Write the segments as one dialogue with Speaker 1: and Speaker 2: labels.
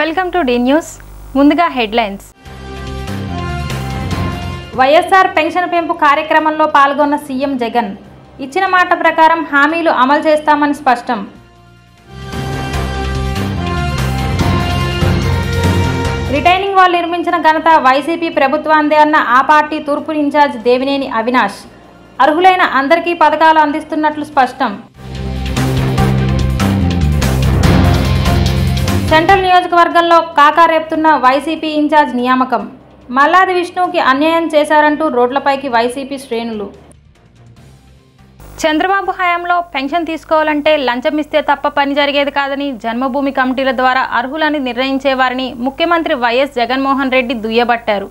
Speaker 1: Welcome to the news. ముందుగా headlines. YSR pension పెంపు కార్యక్రమంలో పాల్గొన్న సీఎం జగన్ ఇచ్చిన మాట ప్రకారం హామీలు అమలు చేస్తామని స్పష్టం. రిటైనింగ్ వాల్ నిర్మించిన ఘనత వైసీపీ ప్రభుత్వాందే అన్న ఆ పార్టీ తూర్పు ఇన్ఛార్జ్ దేవినేని అవినాష్. అర్హులైన అందరికీ పథకాలు అందిస్తున్నట్లు స్పష్టం. సెంట్రల్ నియోజకవర్గంలో కాకా రేపుతున్న వైసీపీ ఇన్ఛార్జ్ నియామకం. మల్లాది విష్ణుకి అన్యాయం చేశారంటూ రోడ్లపైకి వైసీపీ శ్రేణులు. చంద్రబాబు హయాంలో పెన్షన్ తీసుకోవాలంటే లంచం ఇస్తే తప్ప పని జరిగేది కాదని జన్మభూమి కమిటీల ద్వారా అర్హులని నిర్ణయించేవారని ముఖ్యమంత్రి వైఎస్ జగన్మోహన్ రెడ్డి దుయ్యబట్టారు.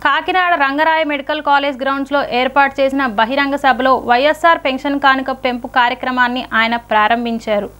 Speaker 1: కాకినాడ రంగరాయ మెడికల్ కాలేజ్ గ్రౌండ్స్లో ఏర్పాటు చేసిన బహిరంగ సభలో వైఎస్ఆర్ పెన్షన్ కానుక పెంపు కార్యక్రమాన్ని ఆయన ప్రారంభించారు.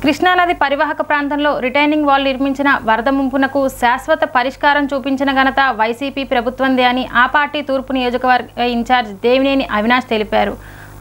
Speaker 1: కృష్ణానది పరివాహక ప్రాంతంలో రిటైనింగ్ వాల్ నిర్మించిన వరద ముంపునకు శాశ్వత పరిష్కారం చూపించిన ఘనత వైసీపీ ప్రభుత్వందే అని ఆ పార్టీ తూర్పు నియోజకవర్గ ఇన్ఛార్జ్ దేవినేని అవినాష్ తెలిపారు.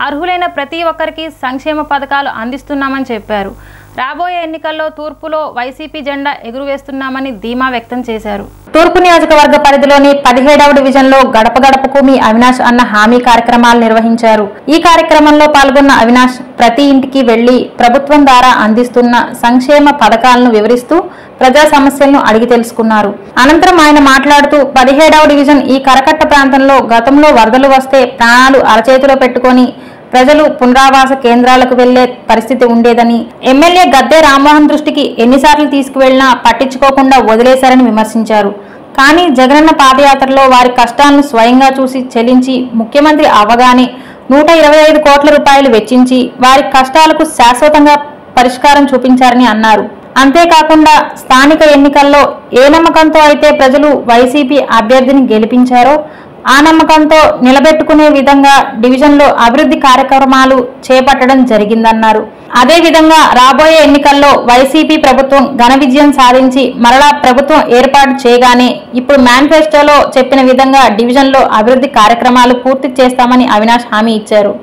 Speaker 1: అర్హులైన ప్రతి ఒక్కరికి సంక్షేమ పథకాలు అందిస్తున్నామని చెప్పారు. రాబోయే ఎన్నికల్లో తూర్పులో వైసీపీ జెండా ఎగురువేస్తున్నామని ధీమా వ్యక్తం చేశారు. తూర్పు నియోజకవర్గ పరిధిలోని 17వ డివిజన్లో గడప గడపకు మీ అవినాష్ అన్న హామీ కార్యక్రమాలు నిర్వహించారు. ఈ కార్యక్రమంలో పాల్గొన్న అవినాష్ ప్రతి ఇంటికి వెళ్లి ప్రభుత్వం ద్వారా అందిస్తున్న సంక్షేమ పథకాలను వివరిస్తూ ప్రజా సమస్యలను అడిగి తెలుసుకున్నారు. అనంతరం ఆయన మాట్లాడుతూ 17వ డివిజన్ ఈ కరకట్ట ప్రాంతంలో గతంలో వరదలు వస్తే ప్రాణాలు అరచేతిలో పెట్టుకొని ప్రజలు పునరావాస కేంద్రాలకు వెళ్లే పరిస్థితి ఉండేదని, ఎమ్మెల్యే గద్దె రామ్మోహన్ దృష్టికి ఎన్నిసార్లు తీసుకువెళ్లినా పట్టించుకోకుండా వదిలేశారని విమర్శించారు. కానీ జగనన్న పాదయాత్రలో వారి కష్టాలను స్వయంగా చూసి చెల్లించి ముఖ్యమంత్రి అవ్వగానే 125 కోట్ల రూపాయలు వెచ్చించి వారి కష్టాలకు శాశ్వతంగా పరిష్కారం చూపించారని అన్నారు. అంతేకాకుండా స్థానిక ఎన్నికల్లో ఏ నమ్మకంతో అయితే ప్రజలు వైసీపీ అభ్యర్థిని గెలిపించారో ఆ నమ్మకంతో నిలబెట్టుకునే విధంగా డివిజన్లో అభివృద్ధి కార్యక్రమాలు చేపట్టడం జరిగిందన్నారు. అదేవిధంగా రాబోయే ఎన్నికల్లో వైసీపీ ప్రభుత్వం ఘన విజయం సాధించి మరలా ప్రభుత్వం ఏర్పాటు చేయగానే ఇప్పుడు మేనిఫెస్టోలో చెప్పిన విధంగా డివిజన్లో అభివృద్ధి కార్యక్రమాలు పూర్తి చేస్తామని అవినాష్ హామీ ఇచ్చారు.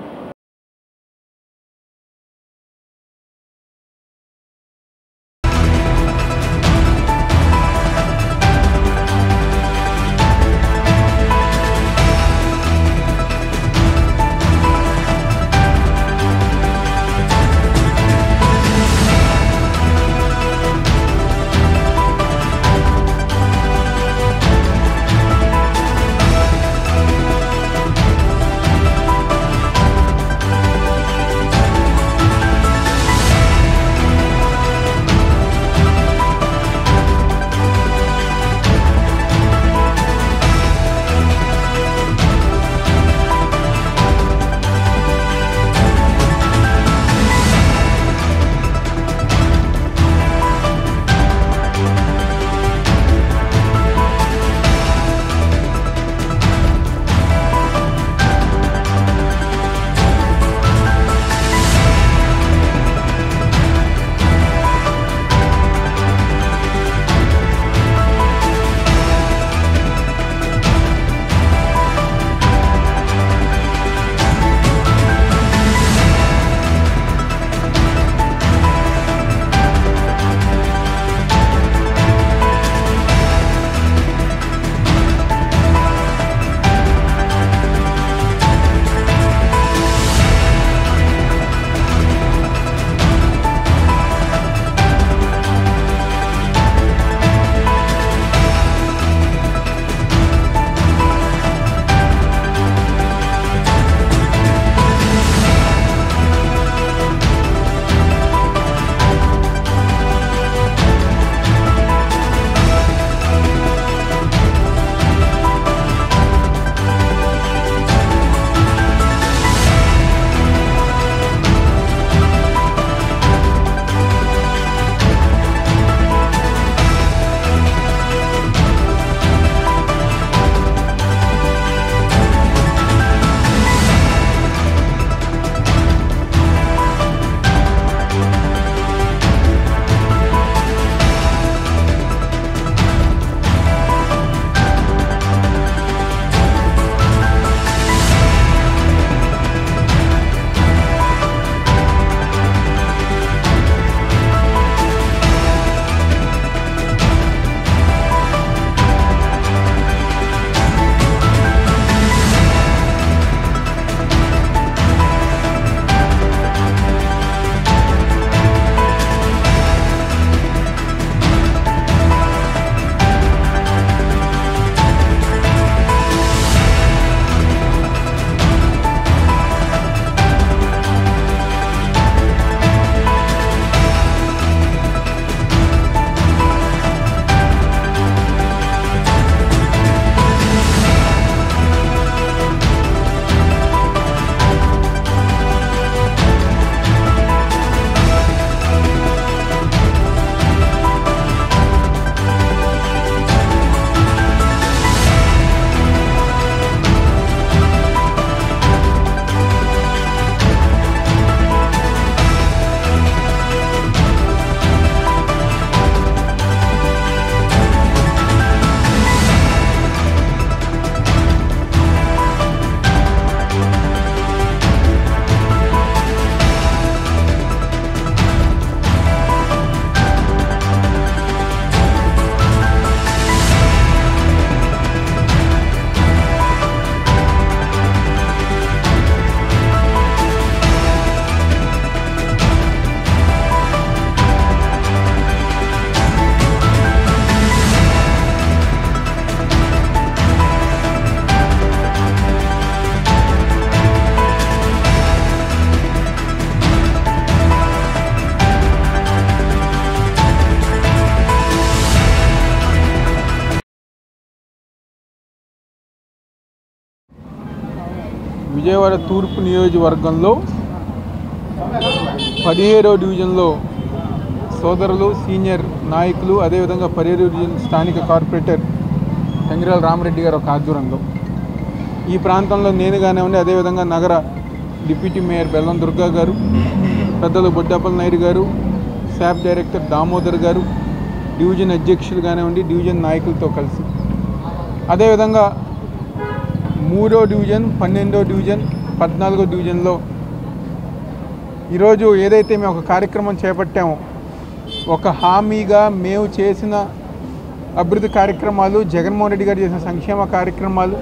Speaker 2: విజయవాడ తూర్పు నియోజకవర్గంలో 17వ డివిజన్లో సోదరులు సీనియర్ నాయకులు అదేవిధంగా 17వ డివిజన్ స్థానిక కార్పొరేటర్ టంగిరాల రామరెడ్డి గారు ఒక ఆధ్వర్యంలో ఈ ప్రాంతంలో నేను కానివ్వండి, అదేవిధంగా నగర డిప్యూటీ మేయర్ బెల్లం దుర్గా గారు, పెద్దలు బొడ్డప్పల నాయుడు గారు, శాప్ డైరెక్టర్ దామోదర్ గారు, డివిజన్ అధ్యక్షులు కానివ్వండి, డివిజన్ నాయకులతో కలిసి అదేవిధంగా 3వ డివిజన్, 12వ డివిజన్, 14వ డివిజన్లో ఈరోజు ఏదైతే మేము ఒక కార్యక్రమం చేపట్టామో, ఒక హామీగా మేము చేసిన అభివృద్ధి కార్యక్రమాలు, జగన్మోహన్ రెడ్డి గారు చేసిన సంక్షేమ కార్యక్రమాలు,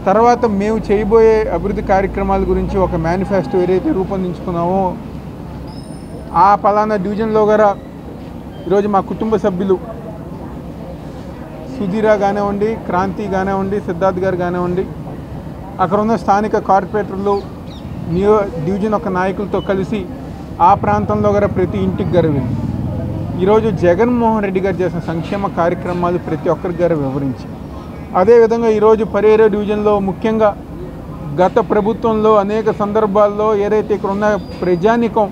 Speaker 2: తర్వాత మేము చేయబోయే అభివృద్ధి కార్యక్రమాల గురించి ఒక మేనిఫెస్టో ఏదైతే రూపొందించుకున్నామో ఆ పలానా డివిజన్లో కూడా ఈరోజు మా కుటుంబ సభ్యులు సుధీర కానివ్వండి, క్రాంతి కానివ్వండి, సిద్ధార్థ్ గారు కానివ్వండి, అక్కడ ఉన్న స్థానిక కార్పొరేటర్లు, డివిజన్ ఒక నాయకులతో కలిసి ఆ ప్రాంతంలో కూడా ప్రతి ఇంటికి గారు వెళ్ళి ఈరోజు జగన్మోహన్ రెడ్డి గారు చేసిన సంక్షేమ కార్యక్రమాలు ప్రతి ఒక్కరికి గారు వివరించి, అదేవిధంగా ఈరోజు 17వ డివిజన్లో ముఖ్యంగా గత ప్రభుత్వంలో అనేక సందర్భాల్లో ఏదైతే ఇక్కడ ఉన్న ప్రజానికం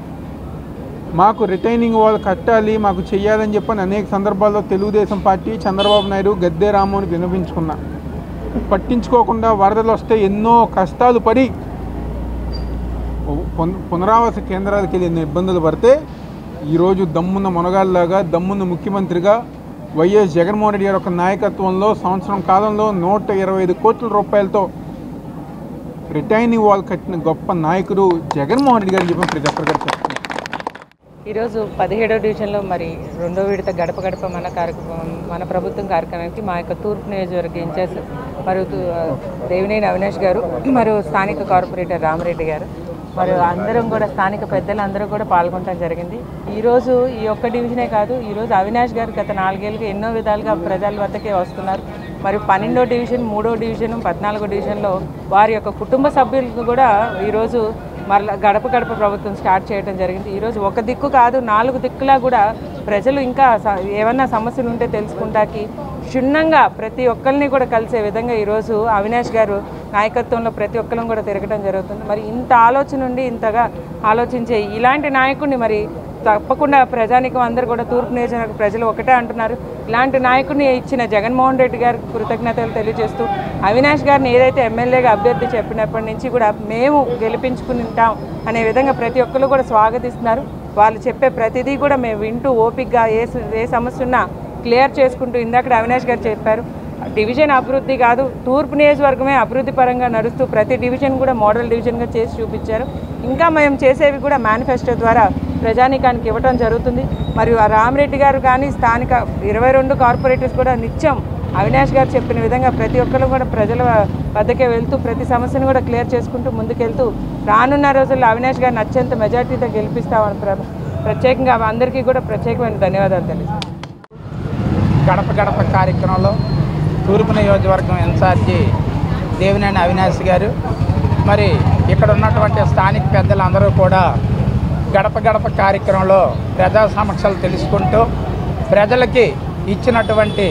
Speaker 2: మాకు రిటైనింగ్ వాల్ కట్టాలి, మాకు చెయ్యాలని చెప్పని అనేక సందర్భాల్లో తెలుగుదేశం పార్టీ, చంద్రబాబు నాయుడు, గద్దె రామ్మోహన్ వినిపించుకున్నా, పట్టించుకోకుండా వరదలు వస్తే ఎన్నో కష్టాలు పడి పునరావాస కేంద్రాలకు వెళ్ళి ఎన్నో ఇబ్బందులు పడితే ఈరోజు దమ్మున్న మునగాళ్ళలాగా దమ్మున్న ముఖ్యమంత్రిగా వైఎస్ జగన్మోహన్ రెడ్డి గారి యొక్క నాయకత్వంలో సంవత్సరం కాలంలో 125 కోట్ల రూపాయలతో రిటైనింగ్ వాల్ కట్టిన గొప్ప నాయకుడు జగన్మోహన్ రెడ్డి గారు చెప్పిన ప్రతి ఒక్కరు చెప్తున్నారు.
Speaker 3: ఈరోజు 17వ డివిజన్లో మరి 2వ విడత గడప గడప మన ప్రభుత్వం కార్యక్రమానికి మా యొక్క తూర్పు నియోజకవర్గ ఇన్ఛార్జ్ మరియు దేవినేని అవినాష్ గారు మరియు స్థానిక కార్పొరేటర్ రామరెడ్డి గారు మరియు అందరం కూడా స్థానిక పెద్దలు అందరూ కూడా పాల్గొనడం జరిగింది. ఈరోజు ఈ ఒక్క డివిజనే కాదు, ఈరోజు అవినాష్ గారు గత 4 ఏళ్ళుగా ఎన్నో విధాలుగా ప్రజల వద్దకే వస్తున్నారు. మరియు 12వ డివిజన్, 3వ డివిజన్, 14వ డివిజన్లో వారి యొక్క కుటుంబ సభ్యులకు కూడా ఈరోజు మరలా గడప గడప ప్రభుత్వం స్టార్ట్ చేయడం జరిగింది. ఈరోజు ఒక దిక్కు కాదు 4 దిక్కులా కూడా ప్రజలు ఇంకా ఏమన్నా సమస్యలు ఉంటే తెలుసుకుంటాకి క్షుణ్ణంగా ప్రతి ఒక్కరిని కూడా కలిసే విధంగా ఈరోజు అవినాష్ గారు నాయకత్వంలో ప్రతి ఒక్కరిని కూడా తిరగడం జరుగుతుంది. మరి ఇంత ఆలోచన ఉండి ఇంతగా ఆలోచించే ఇలాంటి నాయకుడిని మరి తప్పకుండా ప్రజానికం అందరూ కూడా తూర్పు నియోజకవర్గ ప్రజలు ఒకటే అంటున్నారు, ఇలాంటి నాయకుడిని ఇచ్చిన జగన్మోహన్ రెడ్డి గారికి కృతజ్ఞతలు తెలియజేస్తూ అవినాష్ గారిని ఏదైతే ఎమ్మెల్యేగా అభ్యర్థి చెప్పినప్పటి నుంచి కూడా మేము గెలిపించుకుంటాం అనే విధంగా ప్రతి ఒక్కరు కూడా స్వాగతిస్తున్నారు. వాళ్ళు చెప్పే ప్రతిదీ కూడా మేము వింటూ ఓపికగా ఏ సమస్య ఉన్నా క్లియర్ చేసుకుంటూ ఇందాక అవినాష్ గారు చెప్పారు, డివిజన్ అభివృద్ధి కాదు తూర్పు నియోజకవర్గమే అభివృద్ధి పరంగా నడుస్తూ ప్రతి డివిజన్ కూడా మోడల్ డివిజన్గా చేసి చూపించారు. ఇంకా మేము చేసేవి కూడా మేనిఫెస్టో ద్వారా ప్రజానీకానికి ఇవ్వడం జరుగుతుంది. మరియు రామరెడ్డి గారు కానీ స్థానిక 22 కార్పొరేటర్స్ కూడా నిత్యం అవినాష్ గారు చెప్పిన విధంగా ప్రతి ఒక్కరు కూడా ప్రజల వద్దకే వెళ్తూ ప్రతి సమస్యను కూడా క్లియర్ చేసుకుంటూ ముందుకెళ్తూ రానున్న రోజుల్లో అవినాష్ గారిని అత్యంత మెజార్టీతో గెలిపిస్తామని ప్రత్యేకంగా అందరికీ కూడా ప్రత్యేకమైన ధన్యవాదాలు తెలుసు.
Speaker 4: గడప గడప కార్యక్రమంలో తూర్పు నియోజకవర్గం ఇన్ఛార్జి దేవినేని అవినాష్ గారు మరి ఇక్కడ ఉన్నటువంటి స్థానిక పెద్దలందరూ కూడా గడప గడప కార్యక్రమంలో ప్రజా సమస్యలు తెలుసుకుంటూ ప్రజలకి ఇచ్చినటువంటి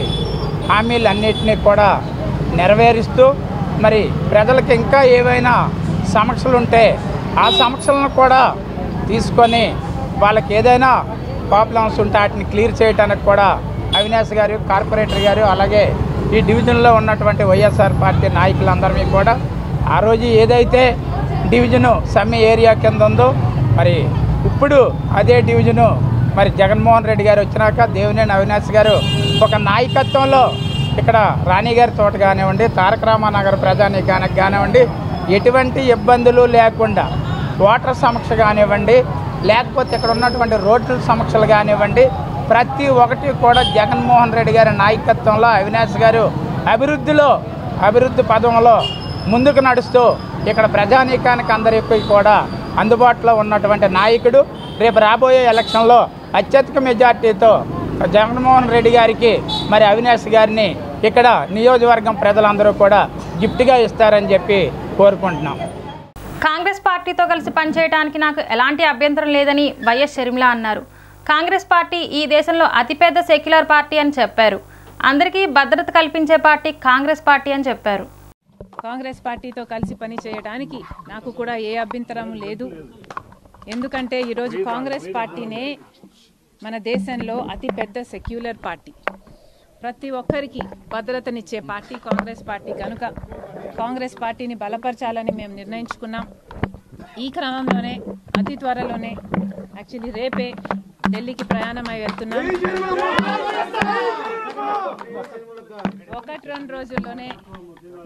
Speaker 4: హామీలన్నింటినీ కూడా నెరవేరుస్తూ మరి ప్రజలకు ఇంకా ఏవైనా సమస్యలు ఉంటే ఆ సమస్యలను కూడా తీసుకొని వాళ్ళకి ఏదైనా ప్రాబ్లమ్స్ ఉంటే వాటిని క్లియర్ చేయడానికి కూడా అవినాష్ గారు, కార్పొరేటర్ గారు, అలాగే ఈ డివిజన్లో ఉన్నటువంటి వైఎస్ఆర్ పార్టీ నాయకులందరినీ కూడా ఆ రోజు ఏదైతే డివిజను సమ్మె ఏరియా కింద ఉందో మరి ఇప్పుడు అదే డివిజను మరి జగన్మోహన్ రెడ్డి గారు వచ్చినాక దేవినేని అవినాష్ గారు ఒక నాయకత్వంలో ఇక్కడ రాణిగారి తోట కానివ్వండి, తారక రామానగర్ ప్రజానీకానికి కానివ్వండి ఎటువంటి ఇబ్బందులు లేకుండా వాటర్ సమస్య కానివ్వండి, లేకపోతే ఇక్కడ ఉన్నటువంటి రోడ్ల సమస్యలు కానివ్వండి, ప్రతి ఒక్కటి కూడా జగన్మోహన్ రెడ్డి గారి నాయకత్వంలో అవినాష్ గారు అభివృద్ధి పదంలో ముందుకు నడుస్తూ ఇక్కడ ప్రజానీకానికి అందరికీ కూడా అందుబాటులో ఉన్నటువంటి నాయకుడు. రేపు రాబోయే ఎలక్షన్లో అత్యధిక మెజార్టీతో జగన్మోహన్ రెడ్డి గారికి మరి అవినాష్ గారిని ఇక్కడ నియోజకవర్గం ప్రజలందరూ కూడా గిఫ్ట్గా ఇస్తారని చెప్పి కోరుకుంటున్నాం.
Speaker 1: కాంగ్రెస్ పార్టీతో కలిసి పనిచేయడానికి నాకు ఎలాంటి అభ్యంతరం లేదని వైఎస్ షర్మిల అన్నారు. కాంగ్రెస్ పార్టీ ఈ దేశంలో అతిపెద్ద సెక్యులర్ పార్టీ అని చెప్పారు. అందరికీ భద్రత కల్పించే పార్టీ కాంగ్రెస్ పార్టీ అని చెప్పారు.
Speaker 3: కాంగ్రెస్ పార్టీతో కలిసి పని చేయడానికి నాకు కూడా ఏ అభ్యంతరం లేదు. ఎందుకంటే ఈరోజు కాంగ్రెస్ పార్టీనే మన దేశంలో అతిపెద్ద సెక్యులర్ పార్టీ, ప్రతి ఒక్కరికి భద్రతనిచ్చే పార్టీ కాంగ్రెస్ పార్టీ. కనుక కాంగ్రెస్ పార్టీని బలపరచాలని మేము నిర్ణయించుకున్నాం. ఈ క్రమంలోనే అతి త్వరలోనే యాక్చువల్లీ రేపే ఢిల్లీకి ప్రయాణమై వెళ్తున్నాం. 1-2 రోజుల్లోనే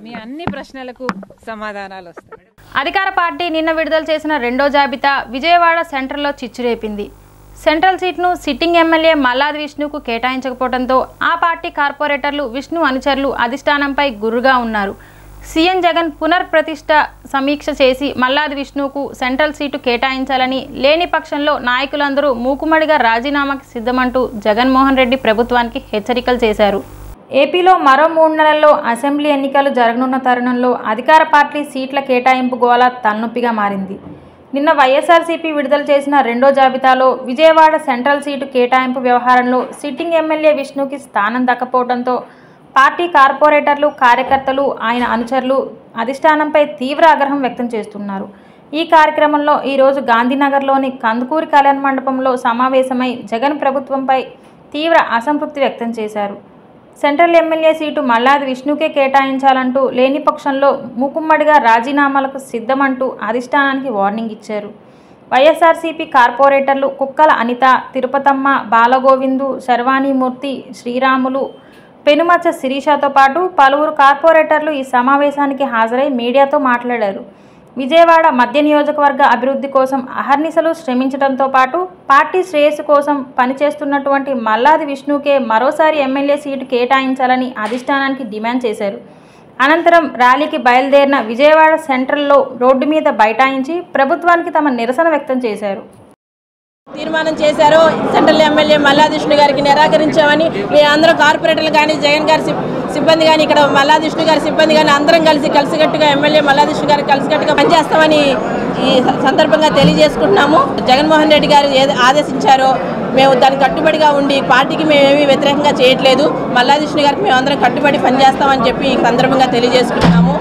Speaker 3: మీ అన్ని ప్రశ్నలకు సమాధానాలు వస్తాయి.
Speaker 1: అధికార పార్టీ నిన్న విడుదల చేసిన రెండో జాబితా విజయవాడ సెంట్రల్లో చిచ్చురేపింది. సెంట్రల్ సీట్ను సిట్టింగ్ ఎమ్మెల్యే మల్లాది విష్ణుకు కేటాయించకపోవడంతో ఆ పార్టీ కార్పొరేటర్లు, విష్ణు అనుచరులు అధిష్టానంపై గుర్రుగా ఉన్నారు. సీఎం జగన్ పునర్ప్రతిష్ఠ సమీక్ష చేసి మల్లాది విష్ణుకు సెంట్రల్ సీటు కేటాయించాలని, లేని పక్షంలో నాయకులందరూ మూకుమ్మడిగా రాజీనామాకి సిద్ధమంటూ జగన్మోహన్ రెడ్డి ప్రభుత్వానికి హెచ్చరికలు చేశారు. ఏపీలో మరో 3 నెలల్లో అసెంబ్లీ ఎన్నికలు జరగనున్న తరుణంలో అధికార పార్టీ సీట్ల కేటాయింపు గోల తలనొప్పిగా మారింది. నిన్న వైఎస్ఆర్సీపీ విడుదల చేసిన రెండో జాబితాలో విజయవాడ సెంట్రల్ సీటు కేటాయింపు వ్యవహారంలో సిట్టింగ్ ఎమ్మెల్యే విష్ణుకి స్థానం దక్కపోవడంతో పార్టీ కార్పొరేటర్లు, కార్యకర్తలు, ఆయన అనుచరులు అధిష్టానంపై తీవ్ర ఆగ్రహం వ్యక్తం చేస్తున్నారు. ఈ కార్యక్రమంలో ఈరోజు గాంధీనగర్లోని కందుకూరి కళ్యాణ మండపంలో సమావేశమై జగన్ ప్రభుత్వంపై తీవ్ర అసంతృప్తి వ్యక్తం చేశారు. సెంట్రల్ ఎమ్మెల్యే సీటు మల్లాది విష్ణుకే కేటాయించాలంటూ, లేని పక్షంలో మూకుమ్మడిగా రాజీనామాలకు సిద్ధమంటూ అధిష్టానానికి వార్నింగ్ ఇచ్చారు. వైఎస్ఆర్సీపీ కార్పొరేటర్లు కుక్కల అనిత, తిరుపతమ్మ, బాలగోవిందు, శర్వాణిమూర్తి, శ్రీరాములు, పెనుమచ్చ శిరీషతో పాటు పలువురు కార్పొరేటర్లు ఈ సమావేశానికి హాజరై మీడియాతో మాట్లాడారు. విజయవాడ మధ్య నియోజకవర్గ అభివృద్ధి కోసం అహర్నిశలు శ్రమించడంతో పాటు పార్టీ శ్రేయస్సు కోసం పనిచేస్తున్నటువంటి మల్లాది విష్ణుకే మరోసారి ఎమ్మెల్యే సీటు కేటాయించాలని అధిష్టానానికి డిమాండ్ చేశారు. అనంతరం ర్యాలీకి బయలుదేరిన విజయవాడ సెంట్రల్లో రోడ్డు మీద బైఠాయించి ప్రభుత్వానికి తమ నిరసన వ్యక్తం చేశారు.
Speaker 5: తీర్మానం చేశారో సెంట్రల్ ఎమ్మెల్యే మల్లాది విష్ణు గారికి నిరాకరించామని మీ అందరూ కార్పొరేటర్లు కానీ, జగన్ గారి సిబ్బంది కానీ, ఇక్కడ మల్లాది విష్ణు గారి సిబ్బంది కానీ అందరం కలిసికట్టుగా ఎమ్మెల్యే మల్లాది విష్ణు గారికి కలిసికట్టుగా పనిచేస్తామని ఈ సందర్భంగా తెలియజేసుకుంటున్నాము. జగన్మోహన్ రెడ్డి గారు ఏది ఆదేశించారో మేము దానికి కట్టుబడిగా ఉండి పార్టీకి మేమేమీ వ్యతిరేకంగా చేయట్లేదు. మల్లాది విష్ణు గారికి మేము అందరం కట్టుబడి పనిచేస్తామని చెప్పి ఈ సందర్భంగా తెలియజేసుకుంటున్నాము.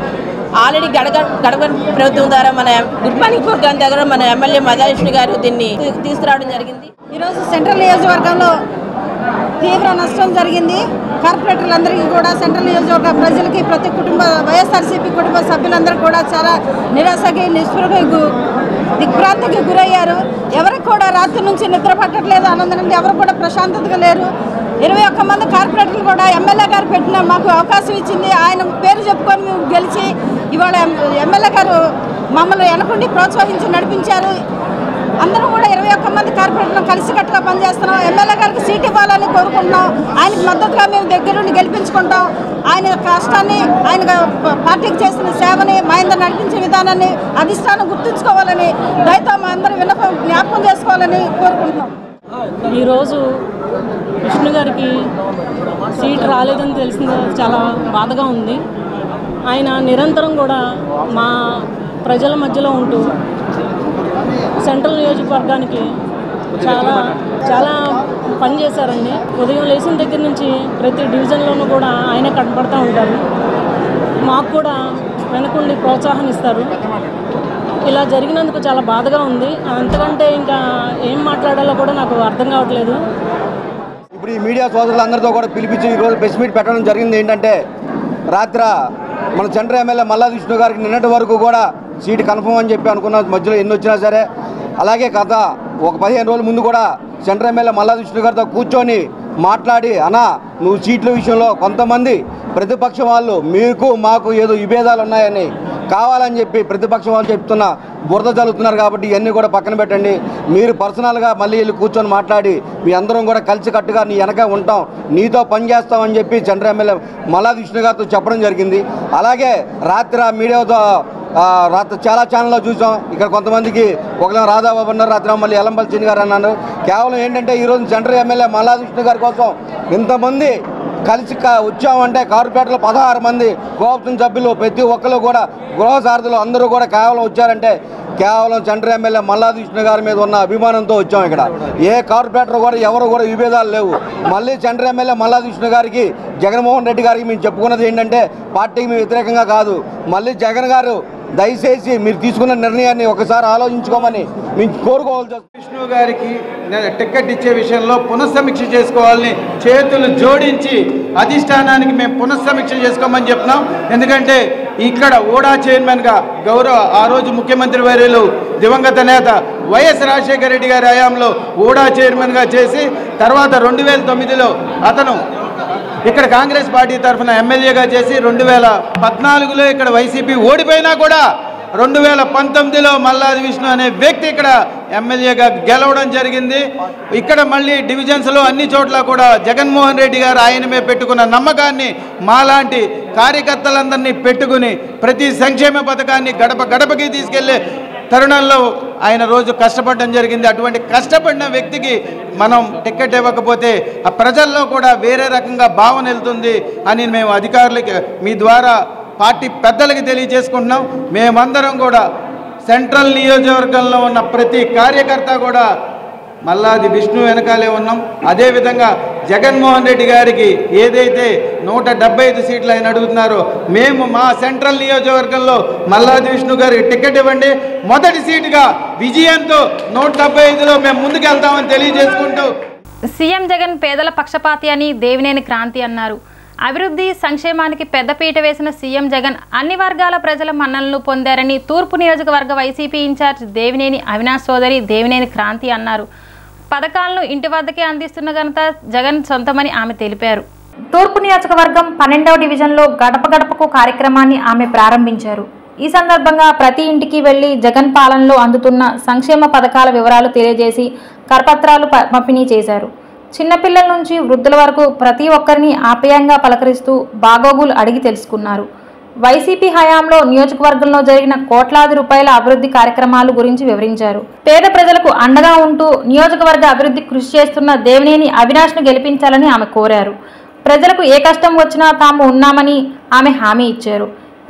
Speaker 5: ఆల్రెడీ గడప ప్రభుత్వం ద్వారా మన గుడ్ మార్నింగ్ ప్రోగ్రామ్ దగ్గర మన ఎమ్మెల్యే మల్లాది విష్ణు గారు దీన్ని తీసుకురావడం జరిగింది.
Speaker 6: ఈరోజు సెంట్రల్ నియోజకవర్గంలో తీవ్ర నష్టం జరిగింది. కార్పొరేటర్లందరికీ కూడా, సెంట్రల్ నియోజకవర్గ ప్రజలకి, ప్రతి కుటుంబ వైఎస్ఆర్సీపీ కుటుంబ సభ్యులందరూ కూడా చాలా నిరాశకి, నిస్పృహకి, దిగ్భ్రాంతికి గురయ్యారు. ఎవరికి కూడా రాత్రి నుంచి నిద్ర పట్టట్లేదు, ఆనందం నుండి ఎవరు కూడా ప్రశాంతతగా లేరు. 21 మంది కార్పొరేటర్లు కూడా ఎమ్మెల్యే గారు పెట్టిన మాకు అవకాశం ఇచ్చింది, ఆయన పేరు చెప్పుకొని మేము గెలిచి ఇవాళ ఎమ్మెల్యే గారు మమ్మల్ని వెనకుండి ప్రోత్సహించి నడిపించారు. అందరూ కూడా 21 మంది కార్పొరేటర్లు కలిసికట్టుగా పనిచేస్తున్నాం. ఎమ్మెల్యే గారికి సీట్ ఇవ్వాలని కోరుకుంటున్నాం. ఆయనకు మద్దతుగా మేము దగ్గరుండి గెలిపించుకుంటాం. ఆయన కష్టాన్ని, ఆయన పార్టీకి చేసిన సేవని, మా అందరూ నడిపించే విధానాన్ని అధిష్టానం గుర్తుంచుకోవాలని, దయతో మా అందరూ విన్నపం జ్ఞాపకం చేసుకోవాలని కోరుకుంటున్నాం.
Speaker 7: ఈరోజు విష్ణు గారికి సీట్ రాలేదని తెలిసింది చాలా బాధగా ఉంది. ఆయన నిరంతరం కూడా మా ప్రజల మధ్యలో ఉంటూ సెంట్రల్ నియోజకవర్గానికి చాలా చాలా పని చేశారండి. ఉదయం లేచిన దగ్గర నుంచి ప్రతి డివిజన్లోనూ కూడా ఆయనే కనపడుతూ ఉంటారు. మాకు కూడా వెనకుండి ప్రోత్సాహాన్నిస్తారు. ఇలా జరిగినందుకు చాలా బాధగా ఉంది. అంతకంటే ఇంకా ఏం మాట్లాడాలో కూడా నాకు అర్థం కావట్లేదు.
Speaker 8: ఇప్పుడు ఈ మీడియా సోదరులందరితో కూడా పిలిపించి ఈరోజు ప్రెస్ మీట్ పెట్టడం జరిగింది. ఏంటంటే రాత్రి మన సెంట్రల్ ఎమ్మెల్యే మల్లాది విష్ణు గారికి నిన్నటి వరకు కూడా సీటు కన్ఫర్మ్ అని చెప్పి అనుకున్న, మధ్యలో ఎన్ని వచ్చినా సరే. అలాగే ఒక 15 రోజుల ముందు కూడా సెంట్రల్ ఎమ్మెల్యే మల్లాది విష్ణు గారితో కూర్చొని మాట్లాడి, అన్నా నువ్వు సీట్ల విషయంలో కొంతమంది ప్రతిపక్షం వాళ్ళు మీకు మాకు ఏదో విభేదాలు ఉన్నాయని కావాలని చెప్పి ప్రతిపక్షం వాళ్ళు చెప్తున్న బురద చల్లుతున్నారు. కాబట్టి ఇవన్నీ కూడా పక్కన పెట్టండి. మీరు పర్సనల్గా మళ్ళీ వెళ్ళి కూర్చొని మాట్లాడి మీ అందరం కూడా కలిసికట్టుగా నీ వెనక ఉంటాం, నీతో పనిచేస్తామని చెప్పి సెంట్రల్ ఎమ్మెల్యే మల్లాది విష్ణు గారితో చెప్పడం జరిగింది. అలాగే రాత్రి మీడియాతో రాత్రి చాలా ఛానల్లో చూసాం. ఇక్కడ కొంతమందికి ఒకళ్ళ రాధాబాబు అన్నారు, రాత్రి మళ్ళీ ఎల్లంపల్లి చిన్ని గారు అన్నారు. కేవలం ఏంటంటే ఈరోజు సెంట్రల్ ఎమ్మెల్యే మల్లాది విష్ణు గారి కోసం ఇంతమంది కలిసి వచ్చామంటే కార్పొరేటర్లు 16 మంది కోఆప్షన్ సభ్యులు ప్రతి ఒక్కరు కూడా గృహ సారథులు అందరూ కూడా కేవలం వచ్చారంటే కేవలం సెంటర్ ఎమ్మెల్యే మల్లాది విష్ణు గారి మీద ఉన్న అభిమానంతో వచ్చాం. ఇక్కడ ఏ కార్పొరేటర్ కూడా ఎవరు కూడా విభేదాలు లేవు. మళ్ళీ సెంటర్ ఎమ్మెల్యే మల్లాది విష్ణు గారికి జగన్మోహన్ రెడ్డి గారికి మేము చెప్పుకున్నది ఏంటంటే పార్టీకి మేము వ్యతిరేకంగా కాదు, మళ్ళీ జగన్ గారు దయచేసి మీరు తీసుకున్న నిర్ణయాన్ని ఒకసారి ఆలోచించుకోమని మేము కోరుకోవాల్సి వస్తుంది.
Speaker 2: విష్ణు గారికి టికెట్ ఇచ్చే విషయంలో పునఃసమీక్ష చేసుకోవాలని చేతులు జోడించి అధిష్టానానికి మేము పునఃసమీక్ష చేసుకోమని చెప్తున్నాం. ఎందుకంటే ఇక్కడ ఓడా చైర్మన్గా ఆ రోజు ముఖ్యమంత్రి వర్యులు దివంగత నేత వైఎస్ రాజశేఖర రెడ్డి గారి హయాంలో ఓడా చైర్మన్గా చేసి తర్వాత 2009లో అతను ఇక్కడ కాంగ్రెస్ పార్టీ తరఫున ఎమ్మెల్యేగా చేసి 2014లో ఇక్కడ వైసీపీ ఓడిపోయినా కూడా 2019లో మల్లాది విష్ణు అనే వ్యక్తి ఇక్కడ ఎమ్మెల్యేగా గెలవడం జరిగింది. ఇక్కడ మళ్ళీ డివిజన్స్లో అన్ని చోట్ల కూడా జగన్మోహన్ రెడ్డి గారు ఆయన మీద పెట్టుకున్న నమ్మకాన్ని మాలాంటి కార్యకర్తలందరినీ పెట్టుకుని ప్రతి సంక్షేమ పథకాన్ని గడప గడపకి తీసుకెళ్లే తరుణంలో ఆయన రోజు కష్టపడడం జరిగింది. అటువంటి కష్టపడిన వ్యక్తికి మనం టికెట్ ఇవ్వకపోతే ఆ ప్రజల్లో కూడా వేరే రకంగా భావన వెళ్తుంది అని మేము అధికారులకి మీ ద్వారా పార్టీ పెద్దలకి తెలియజేసుకుంటున్నాం. మేమందరం కూడా సెంట్రల్ నియోజకవర్గంలో ఉన్న ప్రతి కార్యకర్త కూడా మల్లాది విష్ణు వెనకాలే ఉన్నాం. అదేవిధంగా జగన్మోహన్ రెడ్డి గారికి ఏదైతే 175 సీట్లు ఆయన అడుగుతున్నారో మేము మా సెంట్రల్ నియోజకవర్గంలో మల్లాది విష్ణు గారికి టికెట్ ఇవ్వండి, మొదటి సీటుగా విజయంతో 175లో మేము ముందుకెళ్తామని తెలియజేసుకుంటూ
Speaker 1: సీఎం జగన్ పేదల పక్షపాతి అని దేవినేని క్రాంతి అన్నారు. అభివృద్ధి సంక్షేమానికి పెద్దపీట వేసిన సీఎం జగన్ అన్ని వర్గాల ప్రజల మన్ననలు పొందారని తూర్పు నియోజకవర్గ వైసీపీ ఇన్ఛార్జ్ దేవినేని అవినాష్ సోదరి దేవినేని క్రాంతి అన్నారు. పథకాలను ఇంటి వద్దకే అందిస్తున్న ఘనత జగన్ సొంతమని ఆమె తెలిపారు. తూర్పు నియోజకవర్గం 12వ డివిజన్లో గడప గడపకు కార్యక్రమాన్ని ఆమె ప్రారంభించారు. ఈ సందర్భంగా ప్రతి ఇంటికి వెళ్లి జగన్ పాలనలో అందుతున్న సంక్షేమ పథకాల వివరాలు తెలియజేసి కరపత్రాలు పంపిణీ చేశారు. చిన్నపిల్లల నుంచి వృద్ధుల వరకు ప్రతి ఒక్కరిని ఆప్యాయంగా పలకరిస్తూ బాగోగులు అడిగి తెలుసుకున్నారు. వైసీపీ హయాంలో నియోజకవర్గంలో జరిగిన కోట్లాది రూపాయల అభివృద్ధి కార్యక్రమాల గురించి వివరించారు. పేద ప్రజలకు అండగా ఉంటూ నియోజకవర్గ అభివృద్ధి కృషి చేస్తున్న దేవినేని అవినాష్ను గెలిపించాలని ఆమె కోరారు. ప్రజలకు ఏ కష్టం వచ్చినా తాము ఉన్నామని ఆమె హామీ ఇచ్చారు.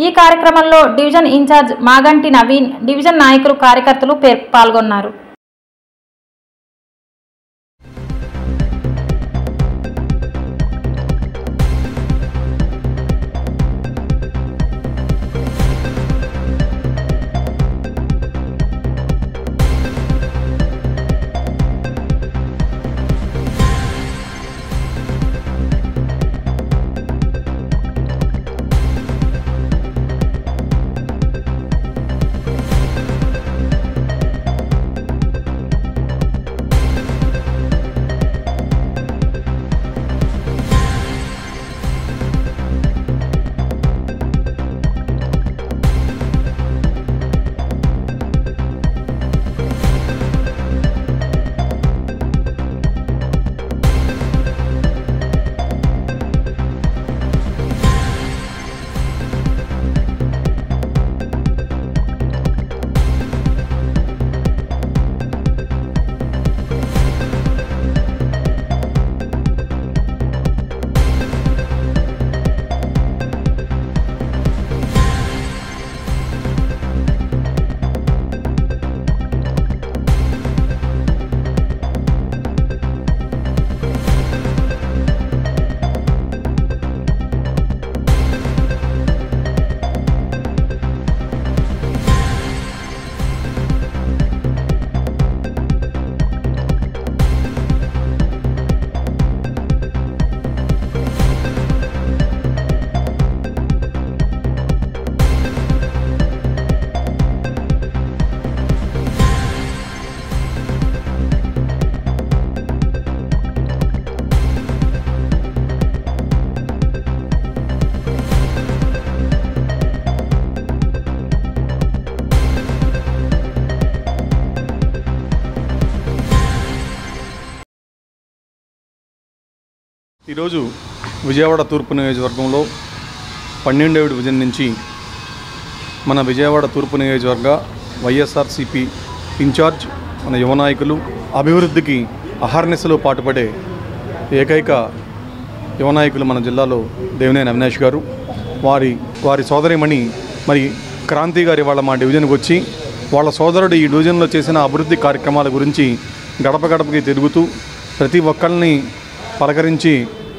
Speaker 1: ఈ కార్యక్రమంలో division incharge Maganti Naveen, division నాయకులు, కార్యకర్తలు పాల్గొన్నారు.
Speaker 9: ఈరోజు విజయవాడ తూర్పు నియోజకవర్గంలో 12వ డివిజన్ నుంచి మన విజయవాడ తూర్పు నియోజకవర్గ వైఎస్ఆర్సీపీ ఇన్ఛార్జ్ మన యువ నాయకులు అభివృద్ధికి అహర్నిశలో పాటుపడే ఏకైక యువ నాయకులు మన జిల్లాలో దేవినేని అవినాష్ గారు, వారి సోదరిమణి మరి క్రాంతి గారి వాళ్ళ మా డివిజన్కి వచ్చి వాళ్ళ సోదరుడు ఈ డివిజన్లో చేసిన అభివృద్ధి కార్యక్రమాల గురించి గడప గడపకి తిరుగుతూ ప్రతి ఒక్కరిని పలకరించి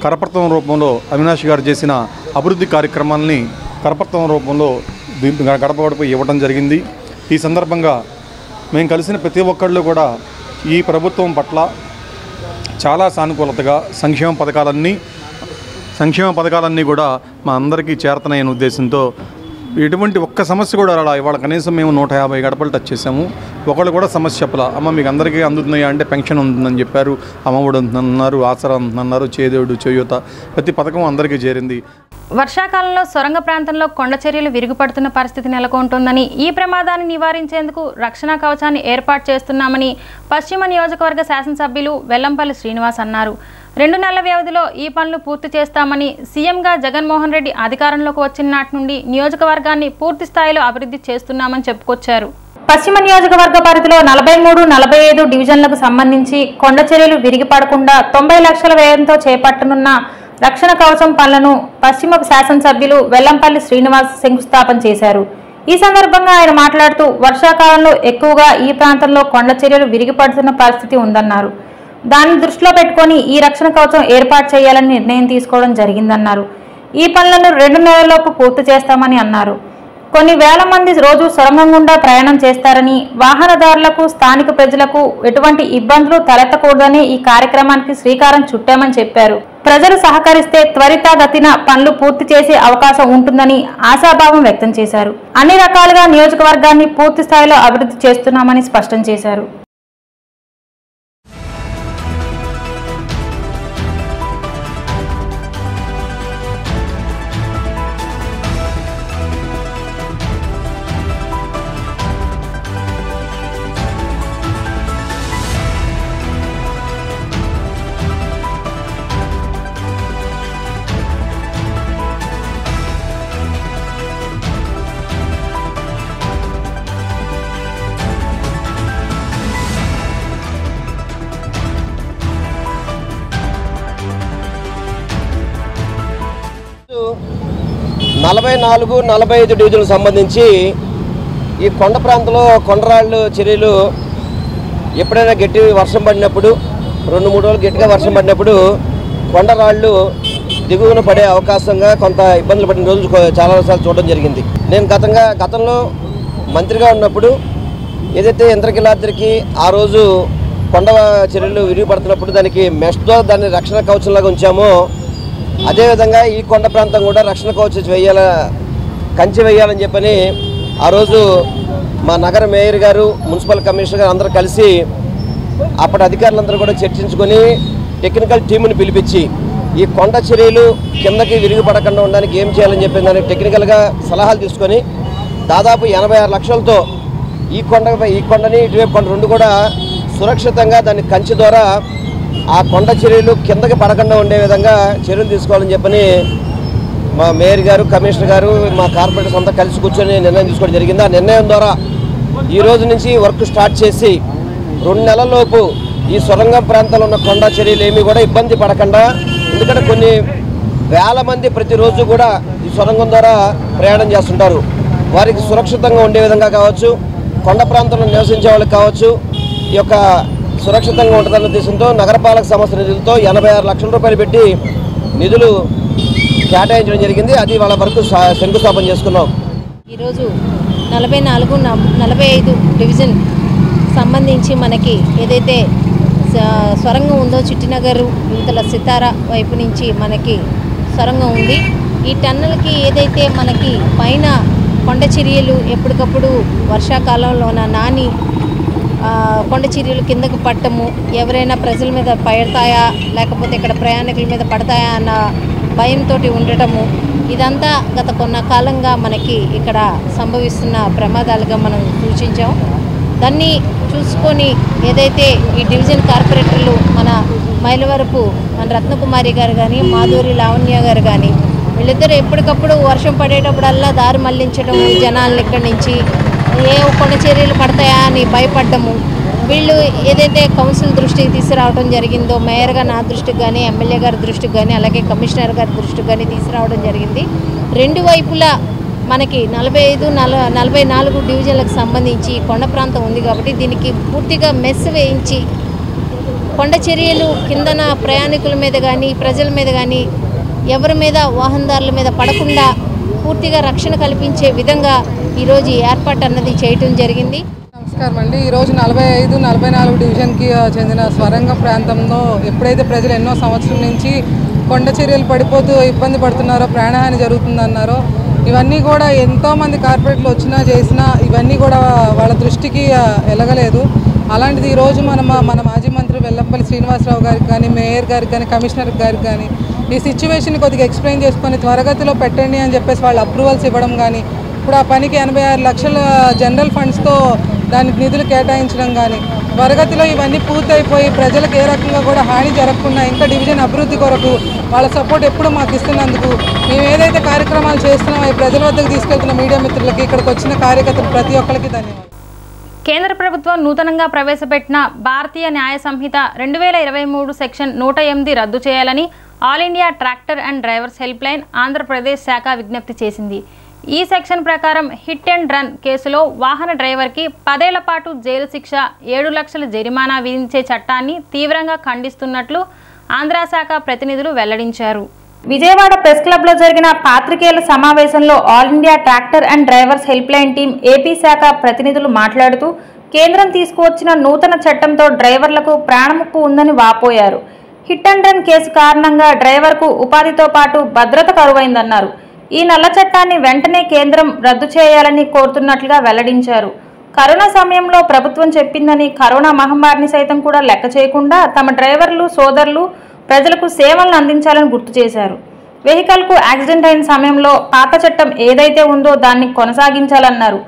Speaker 9: కరపత్రం రూపంలో అవినాష్ గారు చేసిన అభివృద్ధి కార్యక్రమాలని కరపత్రం రూపంలో గడప గడప ఇవ్వడం జరిగింది. ఈ సందర్భంగా మేము కలిసిన ప్రతి ఒక్కళ్ళు కూడా ఈ ప్రభుత్వం పట్ల చాలా సానుకూలతగా సంక్షేమ పథకాలన్నీ కూడా మా అందరికీ చేరతనైన ఉద్దేశంతో ఎటువంటి ఒక్క సమస్య కూడా రాలా. ఇవాళ కనీసం మేము 150 గడపలు టచ్ చేసాము. ఒకళ్ళు కూడా సమస్య చెప్పలా. అమ్మ మీకు అందరికీ అందుతున్నాయా అంటే పెన్షన్ ఉంటుందని చెప్పారు, అమ్మఒడి ఉంటున్నారు, ఆసరా ఉంటున్నారు, చేదోడు చేయూత ప్రతి పథకం అందరికీ చేరింది.
Speaker 1: వర్షాకాలంలో సొరంగ ప్రాంతంలో కొండ చర్యలు విరుగుపడుతున్న పరిస్థితి నెలకొంటుందని, ఈ ప్రమాదాన్ని నివారించేందుకు రక్షణ కవచాన్ని ఏర్పాటు చేస్తున్నామని పశ్చిమ నియోజకవర్గ శాసనసభ్యులు వెల్లంపల్లి శ్రీనివాస్ అన్నారు. 2 నెలల వ్యవధిలో ఈ పనులు పూర్తి చేస్తామని సీఎంగా జగన్మోహన్ రెడ్డి అధికారంలోకి వచ్చిన నాటి నుండి నియోజకవర్గాన్ని పూర్తి స్థాయిలో అభివృద్ధి చేస్తున్నామని చెప్పుకొచ్చారు. పశ్చిమ నియోజకవర్గ పరిధిలో 43, 45 డివిజన్లకు సంబంధించి కొండ చర్యలు విరిగిపడకుండా 90 లక్షల వ్యయంతో చేపట్టనున్న రక్షణ కవచం పనులను పశ్చిమ శాసనసభ్యులు వెల్లంపల్లి శ్రీనివాస్ శంకుస్థాపన చేశారు. ఈ సందర్భంగా ఆయన మాట్లాడుతూ వర్షాకాలంలో ఎక్కువగా ఈ ప్రాంతంలో కొండ చర్యలు విరిగిపడుతున్న పరిస్థితి ఉందన్నారు. దాన్ని దృష్టిలో పెట్టుకొని ఈ రక్షణ కవచం ఏర్పాటు చేయాలని నిర్ణయం తీసుకోవడం జరిగిందన్నారు. ఈ పనులను 2 నెలల్లోపు పూర్తి చేస్తామని అన్నారు. కొన్ని వేల మంది రోజు సొరంగం గుండా ప్రయాణం చేస్తారని, వాహనదారులకు స్థానిక ప్రజలకు ఎటువంటి ఇబ్బందులు తలెత్తకూడదని ఈ కార్యక్రమానికి శ్రీకారం చుట్టామని చెప్పారు. ప్రజలు సహకరిస్తే త్వరితగతిన పనులు పూర్తి చేసే అవకాశం ఉంటుందని ఆశాభావం వ్యక్తం చేశారు. అన్ని రకాలుగా నియోజకవర్గాన్ని పూర్తి స్థాయిలో అభివృద్ధి చేస్తున్నామని స్పష్టం చేశారు.
Speaker 10: నలభై 45 డివిజన్లకు సంబంధించి ఈ కొండ ప్రాంతంలో కొండరాళ్ళు చర్యలు ఎప్పుడైనా గట్టి వర్షం పడినప్పుడు 2-3 రోజులు గట్టిగా వర్షం పడినప్పుడు కొండరాళ్ళు దిగువన పడే అవకాశంగా కొంత ఇబ్బందులు పడిన రోజులు చాలాసార్లు చూడడం జరిగింది. నేను గతంలో మంత్రిగా ఉన్నప్పుడు ఏదైతే ఇంద్రకీలాద్రికి ఆ రోజు కొండ చర్యలు విరిగిపడుతున్నప్పుడు దానికి మెష్తో దాన్ని రక్షణ కవచంలాగా ఉంచామో, అదేవిధంగా ఈ కొండ ప్రాంతం కూడా రక్షణ కవచం కంచె వేయాలని చెప్పని ఆ రోజు మా నగర మేయర్ గారు, మున్సిపల్ కమిషనర్ గారు అందరూ కలిసి అప్పటి అధికారులందరూ కూడా చర్చించుకొని టెక్నికల్ టీముని పిలిపించి ఈ కొండ చర్యలు కిందకి విరిగిపడకుండా ఉండడానికి ఏం చేయాలని చెప్పి దానికి టెక్నికల్గా సలహాలు తీసుకొని దాదాపు 86 లక్షలతో ఈ కొండని ఇటువైపు కొండ రెండు కూడా సురక్షితంగా దాన్ని కంచె ద్వారా ఆ కొండ చర్యలు కిందకి పడకుండా ఉండే విధంగా చర్యలు తీసుకోవాలని చెప్పని మా మేయర్ గారు, కమిషనర్ గారు, మా కార్పొరేటర్స్ అంతా కలిసి కూర్చొని నిర్ణయం తీసుకోవడం జరిగింది. ఆ నిర్ణయం ద్వారా ఈ రోజు నుంచి వర్క్ స్టార్ట్ చేసి 2 నెలల్లోపు ఈ సొరంగం ప్రాంతంలో ఉన్న కొండ చర్యలు ఏమీ కూడా ఇబ్బంది పడకుండా, ఎందుకంటే కొన్ని వేల మంది ప్రతిరోజు కూడా ఈ సొరంగం ద్వారా ప్రయాణం చేస్తుంటారు. వారికి సురక్షితంగా ఉండే విధంగా కావచ్చు, కొండ ప్రాంతంలో నివసించే వాళ్ళకి కావచ్చు, ఈ యొక్క సురక్షితంగా ఉంటుందన్న ఉద్దేశంతో నగరపాలక సంస్థ నిధులతో 86 లక్షల రూపాయలు పెట్టి నిధులు కేటాయించడం జరిగింది. అది వాళ్ళ వరకు శంకుస్థాపన చేసుకున్నాం.
Speaker 11: ఈరోజు 44, 45 డివిజన్ సంబంధించి మనకి ఏదైతే సొరంగం ఉందో చిట్టినగర్ యువతల సితార వైపు నుంచి మనకి సొరంగం ఉంది. ఈ టన్నల్కి ఏదైతే మనకి పైన కొండ చర్యలు ఎప్పటికప్పుడు వర్షాకాలంలోన నాని కొండ చర్యలు కిందకు పట్టము, ఎవరైనా ప్రజల మీద పడతాయా లేకపోతే ఇక్కడ ప్రయాణికుల మీద పడతాయా అన్న భయంతో ఉండటము, ఇదంతా గత కొంతకాలంగా మనకి ఇక్కడ సంభవిస్తున్న ప్రమాదాలుగా మనం సూచించాం. దాన్ని చూసుకొని ఏదైతే ఈ డివిజన్ కార్పొరేటర్లు మన మైలవరపు మన రత్నకుమారి గారు కానీ, మాధురి లావణ్య గారు కానీ, వీళ్ళిద్దరూ ఎప్పటికప్పుడు వర్షం పడేటప్పుడల్లా దారి మళ్లించడము, జనాలను ఇక్కడి నుంచి ఏ కొండ చర్యలు పడతాయా అని భయపడ్డము, వీళ్ళు ఏదైతే కౌన్సిల్ దృష్టికి తీసుకురావడం జరిగిందో, మేయర్గా నా దృష్టికి కానీ, ఎమ్మెల్యే గారి దృష్టికి కానీ, అలాగే కమిషనర్ గారి దృష్టికి కానీ తీసుకురావడం జరిగింది. రెండు వైపులా మనకి 45-44 డివిజన్లకు సంబంధించి కొండ ప్రాంతం ఉంది కాబట్టి దీనికి పూర్తిగా మెస్ వేయించి కొండ చర్యలు కిందన ప్రయాణికుల మీద కానీ, ప్రజల మీద కానీ, ఎవరి మీద వాహనదారుల మీద పడకుండా పూర్తిగా రక్షణ కల్పించే విధంగా ఈరోజు ఈ ఏర్పాటు అన్నది చేయటం జరిగింది.
Speaker 3: నమస్కారం అండి. ఈరోజు 45-44 డివిజన్కి చెందిన స్వరంగ ప్రాంతంలో ఎప్పుడైతే ప్రజలు ఎన్నో సంవత్సరాల నుంచి కొండ చర్యలు పడిపోతూ ఇబ్బంది పడుతున్నారో, ప్రాణహాని జరుగుతుందన్నారో, ఇవన్నీ కూడా ఎంతోమంది కార్పొరేట్లు వచ్చినా చేసినా ఇవన్నీ కూడా వాళ్ళ దృష్టికి ఎలగలేదు. అలాంటిది ఈరోజు మన మాజీ మంత్రి వెల్లంపల్లి శ్రీనివాసరావు గారికి కానీ, మేయర్ గారికి కానీ, కమిషనర్ గారికి కానీ ఈ సిచ్యువేషన్ కొద్దిగా ఎక్స్ప్లెయిన్ చేసుకొని త్వరగతిలో పెట్టండి అని చెప్పేసి వాళ్ళు అప్రూవల్స్ ఇవ్వడం కానీ, ఇప్పుడు ఆ పనికి 86 లక్షల జనరల్ ఫండ్స్తో దానికి నిధులు కేటాయించడం కానీ, త్వరగతిలో ఇవన్నీ పూర్తయిపోయి ప్రజలకు ఏ రకంగా కూడా హాని జరగకుండా ఇంకా డివిజన్ అభివృద్ధి కొరకు వాళ్ళ సపోర్ట్ ఎప్పుడు మాకు ఇస్తున్నందుకు, మేము ఏదైతే కార్యక్రమాలు చేస్తున్నామో అవి ప్రజల వద్దకు తీసుకెళ్తున్న మీడియా మిత్రులకి, ఇక్కడికి వచ్చిన కార్యకర్తలు ప్రతి ఒక్కరికి ధన్యవాదాలు.
Speaker 1: కేంద్ర ప్రభుత్వం నూతనంగా ప్రవేశపెట్టిన భారతీయ న్యాయ సంహిత 2023 సెక్షన్ 108 రద్దు చేయాలని all India tractor and drivers help line Andhra Pradesh శాఖ విజ్ఞప్తి చేసింది. ఈ సెక్షన్ ప్రకారం హిట్ అండ్ రన్ కేసులో వాహన డ్రైవర్కి 10 ఏళ్ల పాటు జైలు శిక్ష, 7 లక్షల జరిమానా విధించే చట్టాన్ని తీవ్రంగా ఖండిస్తున్నట్లు ఆంధ్ర శాఖ ప్రతినిధులు వెల్లడించారు. విజయవాడ ప్రెస్ క్లబ్లో జరిగిన పాత్రికేయుల సమావేశంలో all India tractor and drivers help line team AP శాఖ ప్రతినిధులు మాట్లాడుతూ కేంద్రం తీసుకువచ్చిన నూతన చట్టంతో డ్రైవర్లకు ప్రాణముప్పు ఉందని వాపోయారు. హిట్ అండ్ రన్ కేసు కారణంగా డ్రైవర్కు ఉపాధితో పాటు భద్రత కరువైందన్నారు. ఈ నల్ల చట్టాన్ని వెంటనే కేంద్రం రద్దు చేయాలని కోరుతున్నట్లుగా వెల్లడించారు. కరోనా సమయంలో ప్రభుత్వం చెప్పిందని కరోనా మహమ్మారిని సైతం కూడా లెక్క చేయకుండా తమ డ్రైవర్లు సోదరులు ప్రజలకు సేవలను అందించాలని గుర్తు చేశారు. వెహికల్కు యాక్సిడెంట్ అయిన సమయంలో పాత చట్టం ఏదైతే ఉందో దాన్ని కొనసాగించాలన్నారు.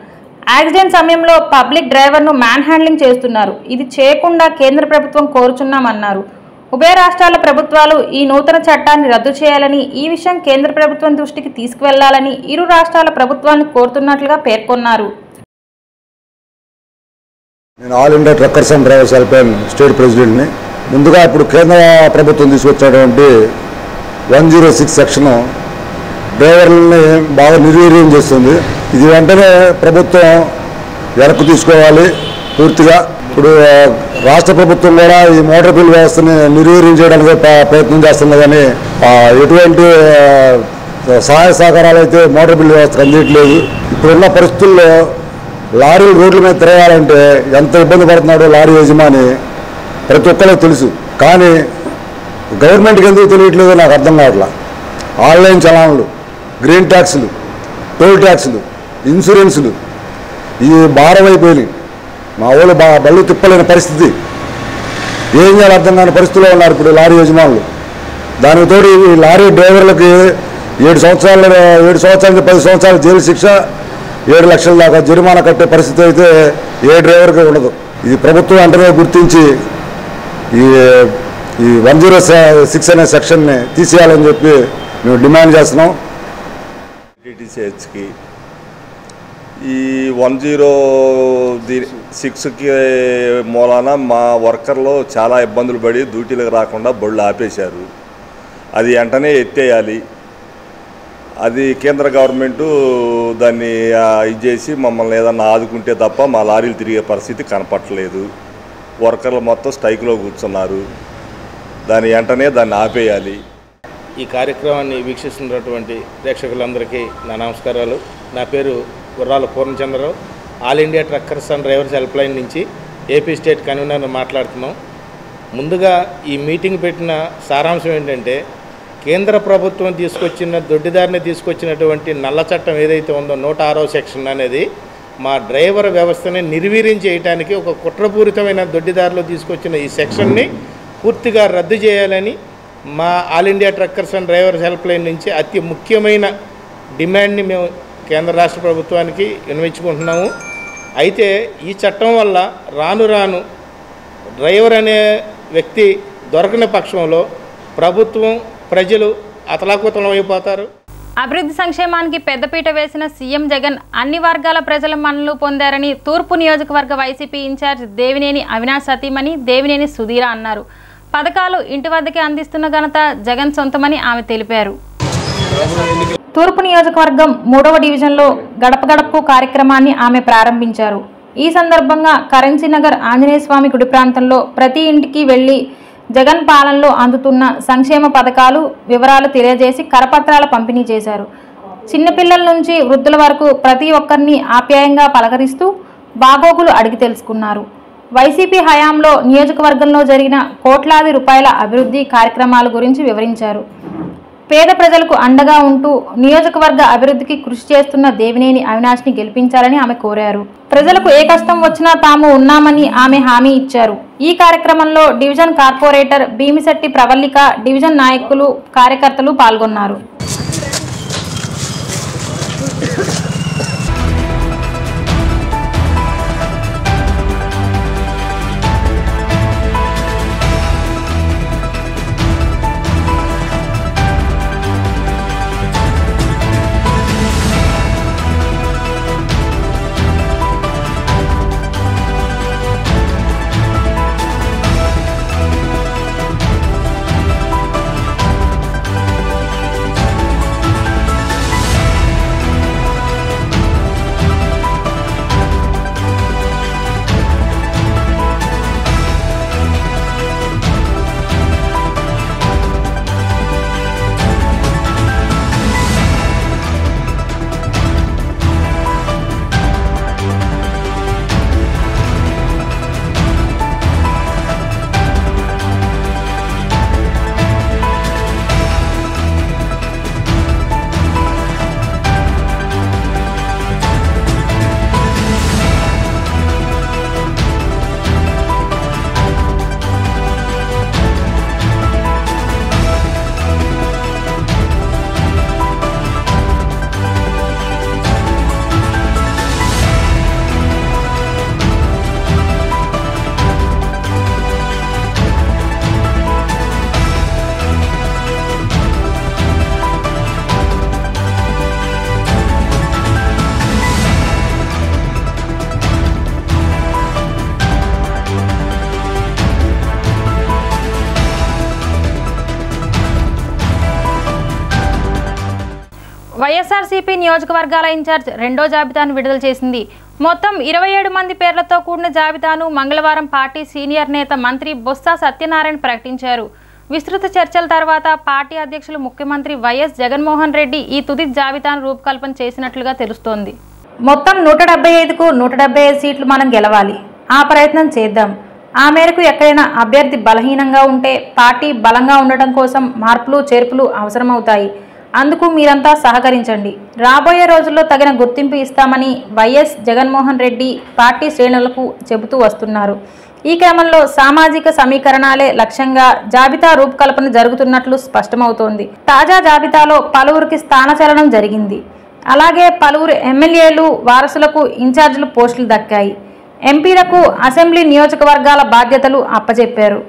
Speaker 1: యాక్సిడెంట్ సమయంలో పబ్లిక్ డ్రైవర్ను మ్యాన్ హ్యాండ్లింగ్ చేస్తున్నారు. ఇది చేయకుండా కేంద్ర ప్రభుత్వం కోరుచున్నామన్నారు. ఉభయ రాష్ట్రాల ప్రభుత్వాలు ఈ నూతన చట్టాన్ని రద్దు చేయాలని, ఈ విషయం కేంద్ర ప్రభుత్వం దృష్టికి తీసుకువెళ్లాలని ఇరు రాష్ట్రాల ప్రభుత్వాలను కోరుతున్నట్లుగా పేర్కొన్నారు.
Speaker 12: నేను all India truckers and drivers help line state ప్రెసిడెంట్ని. ముందుగా ఇప్పుడు కేంద్ర ప్రభుత్వం తీసుకొచ్చినటువంటి 106 సెక్షన్ డ్రైవర్లని బాగా నిర్వీర్యం చేస్తుంది. ఇది వెంటనే ప్రభుత్వం వెనక్కు తీసుకోవాలి పూర్తిగా. ఇప్పుడు రాష్ట్ర ప్రభుత్వం కూడా ఈ మోటార్ బిల్ వ్యవస్థని నిర్వీర్యం చేయడానికి ప్రయత్నం చేస్తుంది, కానీ ఎటువంటి సహాయ సహకారాలు అయితే మోటార్ బిల్ వ్యవస్థకు అందించలేదు. ఇప్పుడున్న పరిస్థితుల్లో లారీలు రోడ్ల మీద తిరగాలంటే ఎంత ఇబ్బంది పడుతున్నాడో లారీ యజమాని ప్రతి ఒక్కరికి తెలుసు. కానీ గవర్నమెంట్కి ఎందుకు తెలియట్లేదో నాకు అర్థం కావట్లా. ఆన్లైన్ చలాన్లు, గ్రీన్ ట్యాక్సులు, టోల్ ట్యాక్సులు, ఇన్సూరెన్సులు ఇవి భారం అయిపోయినాయి. మా వాళ్ళు బళ్ళు తిప్పలేని పరిస్థితి, ఏం చేయాలి అర్థం కాని పరిస్థితిలో ఉన్నారు ఇప్పుడు లారీ యజమానులు. దానితో ఈ లారీ డ్రైవర్లకి 7 సంవత్సరాల నుంచి 10 సంవత్సరాల జైలు శిక్ష, 7 లక్షల దాకా జరిమానా కట్టే పరిస్థితి అయితే ఏ డ్రైవర్కి ఉండదు. ఇది ప్రభుత్వం వెంటనే గుర్తించి ఈ 106 అనే సెక్షన్ని తీసేయాలని చెప్పి మేము డిమాండ్ చేస్తున్నాం.
Speaker 13: టీటీసీహెచ్కి ఈ 106కి మూలాన మా వర్కర్లు చాలా ఇబ్బందులు పడి డ్యూటీలకు రాకుండా బళ్ళు ఆపేశారు. అది వెంటనే ఎత్తేయాలి. అది కేంద్ర గవర్నమెంటు దాన్ని ఇది చేసి మమ్మల్ని ఏదన్నా ఆదుకుంటే తప్ప మా లారీలు తిరిగే పరిస్థితి కనపట్టలేదు. వర్కర్లు మొత్తం స్ట్రైక్లో కూర్చున్నారు. వెంటనే దాన్ని ఆపేయాలి.
Speaker 14: ఈ కార్యక్రమాన్ని వీక్షిస్తున్నటువంటి ప్రేక్షకులందరికీ నా నమస్కారాలు. నా పేరు గుర్రాల Purnachandrarao. All India truckers and drivers help line నుంచి ఏపీ స్టేట్ కన్వీనర్ని మాట్లాడుతున్నాం. ముందుగా ఈ మీటింగ్ పెట్టిన సారాంశం ఏంటంటే, కేంద్ర ప్రభుత్వం దొడ్డిదారిని తీసుకొచ్చినటువంటి నల్ల చట్టం ఏదైతే ఉందో 106వ సెక్షన్ అనేది మా డ్రైవర్ వ్యవస్థని నిర్వీర్యం చేయడానికి ఒక కుట్రపూరితమైన దొడ్డిదారిలో తీసుకొచ్చిన ఈ సెక్షన్ని పూర్తిగా రద్దు చేయాలని మా all India truckers and drivers help line నుంచి అతి ముఖ్యమైన డిమాండ్ని మేము కేంద్ర రాష్ట్ర ప్రభుత్వానికి విన్నవించుకుంటున్నాము. అయితే ఈ చట్టం వల్ల రాను రాను డ్రైవర్ అనే వ్యక్తి దొరకని పక్షంలో ప్రభుత్వం, ప్రజలు అతలాకుతలం అయిపోతారు.
Speaker 1: అభివృద్ధి సంక్షేమానికి పెద్దపీట వేసిన సీఎం జగన్ అన్ని వర్గాల ప్రజల మన్ననలు పొందారని తూర్పు నియోజకవర్గ వైసీపీ ఇన్ఛార్జ్ దేవినేని అవినాష్ సతీమణి దేవినేని సుధీర అన్నారు. పథకాలు ఇంటి వద్దకే అందిస్తున్న ఘనత జగన్ సొంతమని ఆమె తెలిపారు. తూర్పు నియోజకవర్గం 3వ డివిజన్లో గడప గడపకు కార్యక్రమాన్ని ఆమె ప్రారంభించారు. ఈ సందర్భంగా కరెన్సీ నగర్ ఆంజనేయ స్వామి గుడి ప్రాంతంలో ప్రతి ఇంటికి వెళ్లి జగన్ పాలనలో అందుతున్న సంక్షేమ పథకాలు వివరాలు తెలియజేసి కరపత్రాల పంపిణీ చేశారు. చిన్నపిల్లల నుంచి వృద్ధుల వరకు ప్రతి ఒక్కరిని ఆప్యాయంగా పలకరిస్తూ బాగోగులు అడిగి తెలుసుకున్నారు. వైసీపీ హయాంలో నియోజకవర్గంలో జరిగిన కోట్లాది రూపాయల అభివృద్ధి కార్యక్రమాల గురించి వివరించారు. పేద ప్రజలకు అండగా ఉంటూ నియోజకవర్గ అభివృద్ధికి కృషి చేస్తున్న దేవినేని అవినాష్ని గెలిపించాలని ఆమె కోరారు. ప్రజలకు ఏ కష్టం వచ్చినా తాము ఉన్నామని ఆమె హామీ ఇచ్చారు. ఈ కార్యక్రమంలో division corporator Bhimisetti Pravallika, division నాయకులు, కార్యకర్తలు పాల్గొన్నారు. వైఎస్ఆర్సీపీ నియోజకవర్గాల ఇన్ఛార్జ్ రెండో జాబితాను విడుదల చేసింది. మొత్తం 27 మంది పేర్లతో కూడిన జాబితాను మంగళవారం పార్టీ సీనియర్ నేత మంత్రి బొత్స సత్యనారాయణ ప్రకటించారు. విస్తృత చర్చల తర్వాత పార్టీ అధ్యక్షులు ముఖ్యమంత్రి వైఎస్ జగన్మోహన్ రెడ్డి ఈ తుది జాబితాను రూపకల్పన చేసినట్లుగా తెలుస్తోంది. మొత్తం 175కు 175 సీట్లు మనం గెలవాలి. ఆ ప్రయత్నం చేద్దాం. ఆ మేరకు ఎక్కడైనా అభ్యర్థి బలహీనంగా ఉంటే పార్టీ బలంగా ఉండటం కోసం మార్పులు చేర్పులు అవసరమవుతాయి. అందుకు మీరంతా సహకరించండి. రాబోయే రోజుల్లో తగిన గుర్తింపు ఇస్తామని వైఎస్ జగన్మోహన్ రెడ్డి పార్టీ శ్రేణులకు చెబుతూ వస్తున్నారు. ఈ క్రమంలో సామాజిక సమీకరణాలే లక్ష్యంగా జాబితా రూపకల్పన జరుగుతున్నట్లు స్పష్టమవుతోంది. తాజా జాబితాలో పలువురికి స్థానచలనం జరిగింది. అలాగే పలువురు ఎమ్మెల్యేలు వారసులకు ఇన్ఛార్జీలు పోస్టులు దక్కాయి. ఎంపీలకు అసెంబ్లీ నియోజకవర్గాల బాధ్యతలు అప్పచెప్పారు.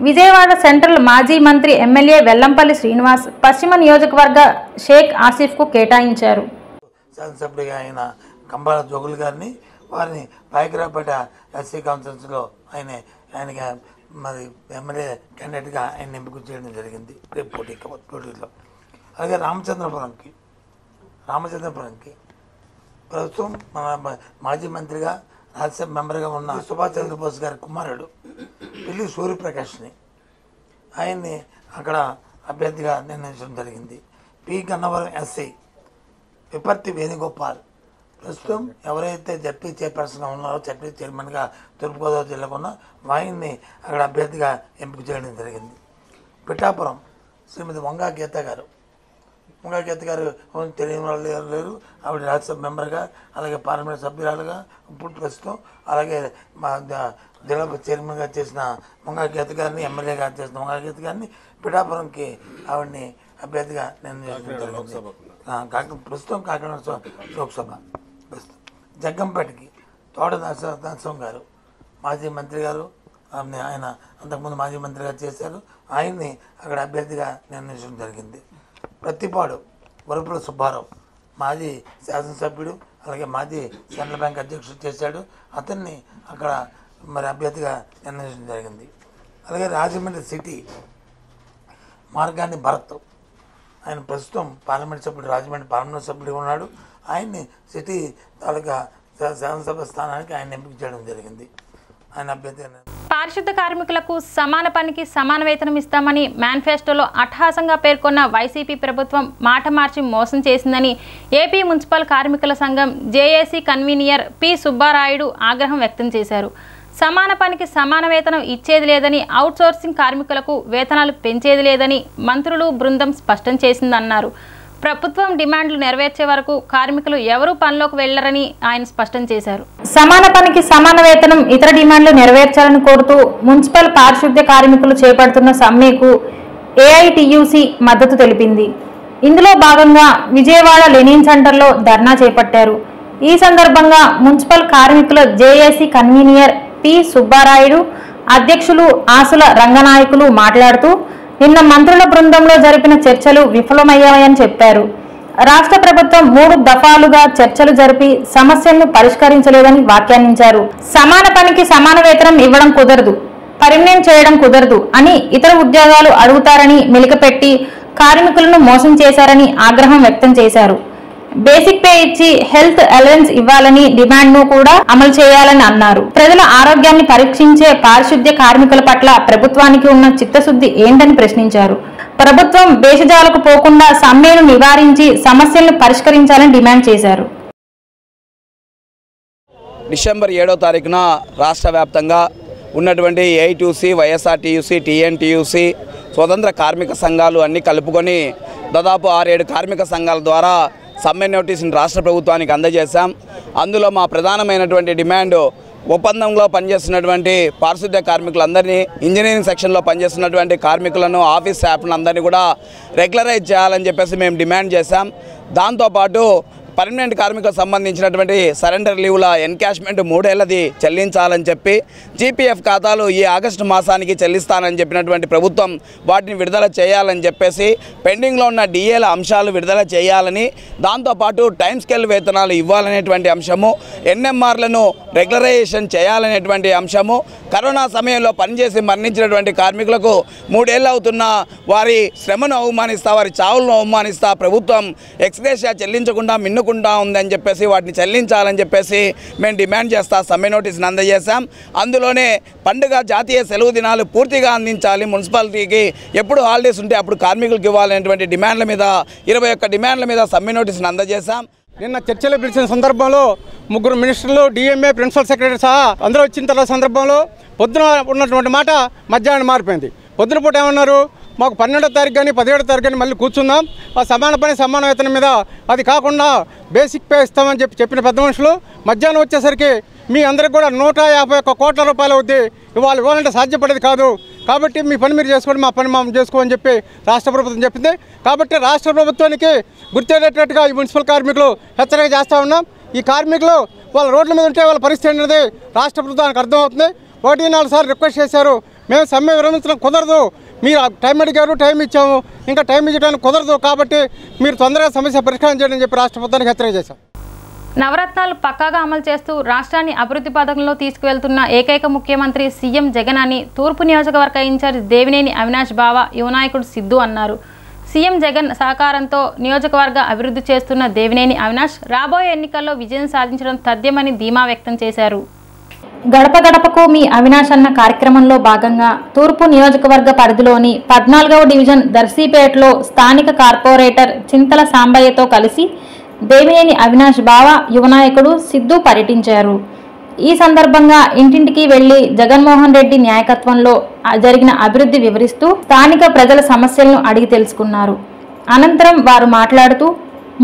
Speaker 1: విజయవాడ సెంట్రల్ మాజీ మంత్రి ఎమ్మెల్యే వెల్లంపల్లి శ్రీనివాస్ పశ్చిమ నియోజకవర్గ షేక్ ఆసిఫ్కు కేటాయించారు.
Speaker 15: శాసనసభ్యుడిగా ఆయన కంబాల జోగులు గారిని వారిని పాయకరాపేట ఎస్సీ కౌన్సిల్స్లో ఆయనకి మరి ఎమ్మెల్యే క్యాండిడేట్గా ఆయన ఎంపిక చేయడం జరిగింది రేపు పోటీలో. అలాగే రామచంద్రపురంకి ప్రస్తుతం మన మాజీ మంత్రిగా రాజ్యసభ మెంబర్గా ఉన్న సుభాష్ చంద్రబోస్ గారి కుమారుడు పిల్లి సూర్యప్రకాష్ని ఆయన్ని అక్కడ అభ్యర్థిగా నిర్ణయించడం జరిగింది. పి గన్నవరం ఎస్సీ విపర్తి వేణుగోపాల్ ప్రస్తుతం ఎవరైతే జడ్పీ చైర్పర్సన్గా ఉన్నారో జడ్పీ చైర్మన్గా తూర్పుగోదావరి జిల్లాకు ఉన్న ఆయన్ని అక్కడ అభ్యర్థిగా ఎంపిక చేయడం జరిగింది. పిఠాపురం శ్రీమతి వంగా గీత గారు తెలియని వాళ్ళు లేరు. ఆవిడ రాజ్యసభ మెంబర్గా అలాగే పార్లమెంట్ సభ్యురాలుగా ఇప్పుడు ప్రస్తుతం అలాగే మా జిల్లా చైర్మన్గా చేసిన వంగా గీత గారిని ఎమ్మెల్యేగా చేసిన వంగా గీత గారిని పిఠాపురంకి ఆవిడని అభ్యర్థిగా నిర్ణయించడం జరిగింది. ప్రస్తుతం కాకినాడ లోక్సభ జగ్గంపేటకి తోట నరసింహ గారు మాజీ మంత్రి గారు ఆయన అంతకుముందు మాజీ మంత్రిగా చేశారు. ఆయన్ని అక్కడ అభ్యర్థిగా నిర్ణయించడం జరిగింది. ప్రత్తిపాడు వరపుల సుబ్బారావు మాజీ శాసనసభ్యుడు, అలాగే మాజీ సెంట్రల్ బ్యాంక్ అధ్యక్షుడు చేశాడు. అతన్ని అక్కడ మరి అభ్యర్థిగా నిర్ణయించడం జరిగింది. అలాగే రాజమండ్రి సిటీ మార్గాన్ని భరత్, ఆయన ప్రస్తుతం పార్లమెంట్ సభ్యుడు, రాజమండ్రి పార్లమెంట్ సభ్యుడిగా ఉన్నాడు. ఆయన్ని సిటీ తాలూకా శాసనసభ స్థానానికి ఆయన ఎంపిక చేయడం జరిగింది. ఆయన అభ్యర్థి.
Speaker 1: పారిశుద్ధ కార్మికులకు సమాన పనికి సమాన వేతనం ఇస్తామని మేనిఫెస్టోలో అట్టహాసంగా పేర్కొన్న వైసీపీ ప్రభుత్వం మాట మార్చి మోసం చేసిందని ఏపీ మున్సిపల్ కార్మికుల సంఘం జేఏసీ కన్వీనర్ పి సుబ్బారాయుడు ఆగ్రహం వ్యక్తం చేశారు. సమాన పనికి సమాన వేతనం ఇచ్చేది లేదని, అవుట్సోర్సింగ్ కార్మికులకు వేతనాలు పెంచేది లేదని మంత్రులు బృందం స్పష్టం చేసిందన్నారు. ప్రభుత్వం డిమాండ్లు నెరవేర్చే వరకు కార్మికులు ఎవరూ పనిలోకి వెళ్లరని ఆయన స్పష్టం చేశారు. సమాన పనికి సమాన వేతనం, ఇతర డిమాండ్లు నెరవేర్చాలని కోరుతూ మున్సిపల్ పారిశుద్ధ్య కార్మికులు చేపడుతున్న సమ్మెకు ఏఐటియుసి మద్దతు తెలిపింది. ఇందులో భాగంగా విజయవాడ లెనిన్ సెంటర్లో ధర్నా చేపట్టారు. ఈ సందర్భంగా మున్సిపల్ కార్మికుల జేఏసీ కన్వీనర్ పి సుబ్బారాయుడు, అధ్యక్షులు ఆసుల రంగనాయకులు మాట్లాడుతూ నిన్న మంత్రుల బృందంలో జరిపిన చర్చలు విఫలమయ్యాయని చెప్పారు. రాష్ట్ర ప్రభుత్వం 3 దఫాలుగా చర్చలు జరిపి సమస్యలను పరిష్కరించలేదని వ్యాఖ్యానించారు. సమాన పనికి సమాన వేతనం ఇవ్వడం కుదరదు, పర్మనెంట్ చేయడం కుదరదు అని ఇతర ఉద్యోగాలు అడుగుతారని మెలికపెట్టి కార్మికులను మోసం చేశారని ఆగ్రహం వ్యక్తం చేశారు. బేసిక్ పే ఇచ్చి హెల్త్ అలవెన్స్ ఇవ్వాలని డిమాండ్ను కూడా అమలు చేయాలని అన్నారు. ప్రజల ఆరోగ్యాన్ని పరీక్షించే పారిశుద్ధ్య కార్మికుల పట్ల ప్రభుత్వానికి ఉన్న చిత్తశుద్ధి ఏంటని ప్రశ్నించారు. ప్రభుత్వం భేషజాలకు పోకుండా సమ్మెను నివారించి సమస్యలను పరిష్కరించాలని డిమాండ్ చేశారు.
Speaker 16: డిసెంబర్ 7వ తారీఖున రాష్ట్ర వ్యాప్తంగా ఉన్నటువంటి ఏఐటీయూసీ, వైఎస్ఆర్టీయూసీ, టీఎన్టీయూసీ, స్వతంత్ర కార్మిక సంఘాలు అన్నీ కలుపుకొని దాదాపు 6-7 కార్మిక సంఘాల ద్వారా సమ్మె నోటీసును రాష్ట్ర ప్రభుత్వానికి అందజేశాం. అందులో మా ప్రధానమైనటువంటి డిమాండ్ ఒప్పందంలో పనిచేస్తున్నటువంటి పారిశుద్ధ్య కార్మికులందరినీ, ఇంజనీరింగ్ సెక్షన్లో పనిచేస్తున్నటువంటి కార్మికులను, ఆఫీస్ స్టాఫ్ను అందరినీ కూడా రెగ్యులరైజ్ చేయాలని చెప్పేసి మేము డిమాండ్ చేశాం. దాంతోపాటు పర్మనెంట్ కార్మికులకు సంబంధించినటువంటి సరెండర్ లీవ్ల ఎన్కాష్మెంట్ 3 ఏళ్లది చెల్లించాలని చెప్పి, జీపీఎఫ్ ఖాతాలు ఈ ఆగస్టు మాసానికి చెల్లిస్తానని చెప్పినటువంటి ప్రభుత్వం వాటిని విడుదల చేయాలని చెప్పేసి, పెండింగ్లో ఉన్న డిఏల అంశాలు విడుదల చేయాలని, దాంతోపాటు టైం స్కేల్ వేతనాలు ఇవ్వాలనేటువంటి అంశము, ఎన్ఎంఆర్లను రెగ్యులరైజేషన్ చేయాలనేటువంటి అంశము, కరోనా సమయంలో పనిచేసి మరణించినటువంటి కార్మికులకు 3 ఏళ్ళు అవుతున్న వారి శ్రమను అవమానిస్తా, వారి చావులను అవమానిస్తా ప్రభుత్వం ఎక్స్గ్రేషియా చెల్లించకుండా మిన్నుకుంటా ఉందని చెప్పేసి వాటిని చెల్లించాలని చెప్పేసి మేము డిమాండ్ చేస్తా సమ్మె నోటీసును అందజేశాం. అందులోనే పండుగ, జాతీయ సెలవు దినాలు పూర్తిగా అందించాలి, మున్సిపాలిటీకి ఎప్పుడు హాలిడేస్ ఉంటే అప్పుడు కార్మికులకు ఇవ్వాలనేటువంటి డిమాండ్ల మీద 21 డిమాండ్ల మీద సమ్మె నోటీసును అందజేశాం.
Speaker 2: నిన్న చర్చలు పిలిచిన సందర్భంలో 3 మినిస్టర్లు, డిఎంఏ, ప్రిన్సిపల్ సెక్రటరీ సహా అందరూ వచ్చిన తర్వాత సందర్భంలో పొద్దున ఉన్నటువంటి మాట మధ్యాహ్నం మారిపోయింది. పొద్దున పూట ఏమన్నారు, మాకు 12వ తారీఖు కానీ 17వ తారీఖు కానీ మళ్ళీ కూర్చుందాం, ఆ సమాన పని సమాన వేతనం మీద, అది కాకుండా బేసిక్ పే ఇస్తామని చెప్పిన పెద్ద మనుషులు మధ్యాహ్నం వచ్చేసరికి మీ అందరికి కూడా 151 కోట్ల రూపాయలు అవుద్ది, ఇవ్వాలంటే సాధ్యపడేది కాదు, కాబట్టి మీ పని మీరు చేసుకోండి, మా పని మేము చేసుకోమని చెప్పి రాష్ట్ర ప్రభుత్వం చెప్పింది. కాబట్టి రాష్ట్ర ప్రభుత్వానికి గుర్తేటట్టుగా ఈ మున్సిపల్ కార్మికులు హెచ్చరిక చేస్తూ ఉన్నాం. ఈ కార్మికులు వాళ్ళ రోడ్ల మీద ఉంటే వాళ్ళ పరిస్థితి అనేది రాష్ట్ర ప్రభుత్వానికి అర్థమవుతుంది. 1-4 సార్లు రిక్వెస్ట్ చేశారు, మేము సమ్మె విరమించడం కుదరదు, మీరు టైం అడిగారు, టైం ఇచ్చాము, ఇంకా టైం ఇచ్చడానికి కుదరదు, కాబట్టి మీరు తొందరగా సమస్య పరిష్కారం చేయండి అని చెప్పి రాష్ట్ర ప్రభుత్వానికి హెచ్చరిక చేశాం.
Speaker 1: నవరత్నాలు పక్కాగా అమలు చేస్తూ రాష్ట్రాన్ని అభివృద్ధి పథకంలో తీసుకువెళ్తున్న ఏకైక ముఖ్యమంత్రి సీఎం జగన్ అని తూర్పు నియోజకవర్గ ఇన్ఛార్జ్ దేవినేని అవినాష్ బావ, యువనాయకుడు సిద్ధు అన్నారు. సీఎం జగన్ సహకారంతో నియోజకవర్గ అభివృద్ధి చేస్తున్న దేవినేని అవినాష్ రాబోయే ఎన్నికల్లో విజయం సాధించడం తథ్యమని ధీమా వ్యక్తం చేశారు. గడప గడపకు మీ అవినాష్ అన్న కార్యక్రమంలో భాగంగా తూర్పు నియోజకవర్గ పరిధిలోని 14వ డివిజన్ దర్శీపేటలో స్థానిక కార్పొరేటర్ చింతల సాంబయ్యతో కలిసి దేవినేని అవినాష్ బావ, యువనాయకుడు సిద్ధు పర్యటించారు. ఈ సందర్భంగా ఇంటింటికి వెళ్లి జగన్మోహన్ రెడ్డి నాయకత్వంలో జరిగిన అభివృద్ధి వివరిస్తూ స్థానిక ప్రజల సమస్యలను అడిగి తెలుసుకున్నారు. అనంతరం వారు మాట్లాడుతూ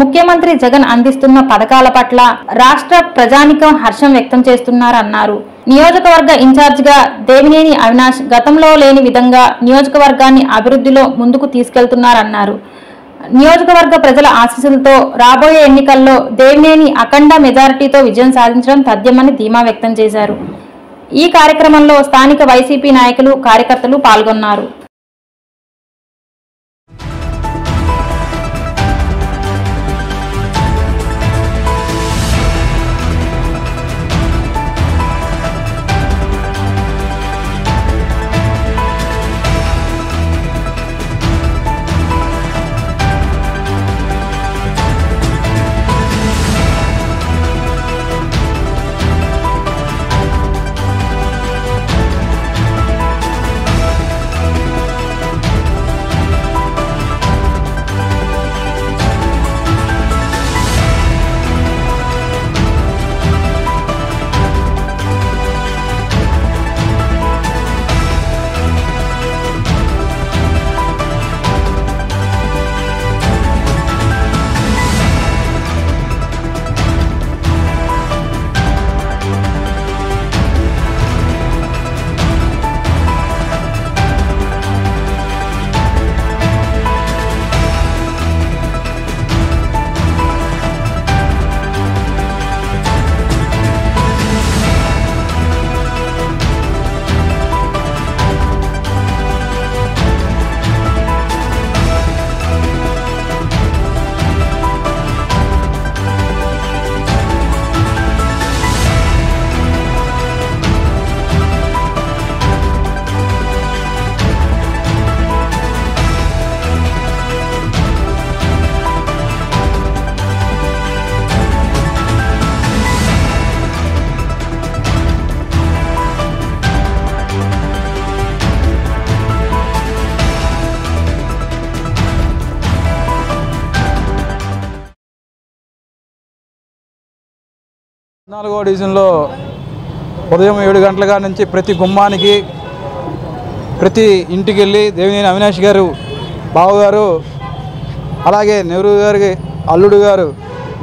Speaker 1: ముఖ్యమంత్రి జగన్ అందిస్తున్న పథకాల పట్ల రాష్ట్ర ప్రజానికం హర్షం వ్యక్తం చేస్తున్నారన్నారు. నియోజకవర్గ ఇన్ఛార్జిగా దేవినేని అవినాష్ గతంలో లేని విధంగా నియోజకవర్గాన్ని అభివృద్ధిలో ముందుకు తీసుకెళ్తున్నారన్నారు. నియోజకవర్గ ప్రజల ఆశీస్సులతో రాబోయే ఎన్నికల్లో దేవినేని అఖండ మెజారిటీతో విజయం సాధించడం తథ్యమని ధీమా వ్యక్తం చేశారు. ఈ కార్యక్రమంలో స్థానిక వైసీపీ నాయకులు, కార్యకర్తలు పాల్గొన్నారు.
Speaker 17: 14వ డివిజన్లో ఉదయం 7 గంటల నుంచి ప్రతి గుమ్మానికి ప్రతి ఇంటికి వెళ్ళి దేవినేని అవినాష్ గారు బావగారు అలాగే నెహ్రూ గారి అల్లుడు గారు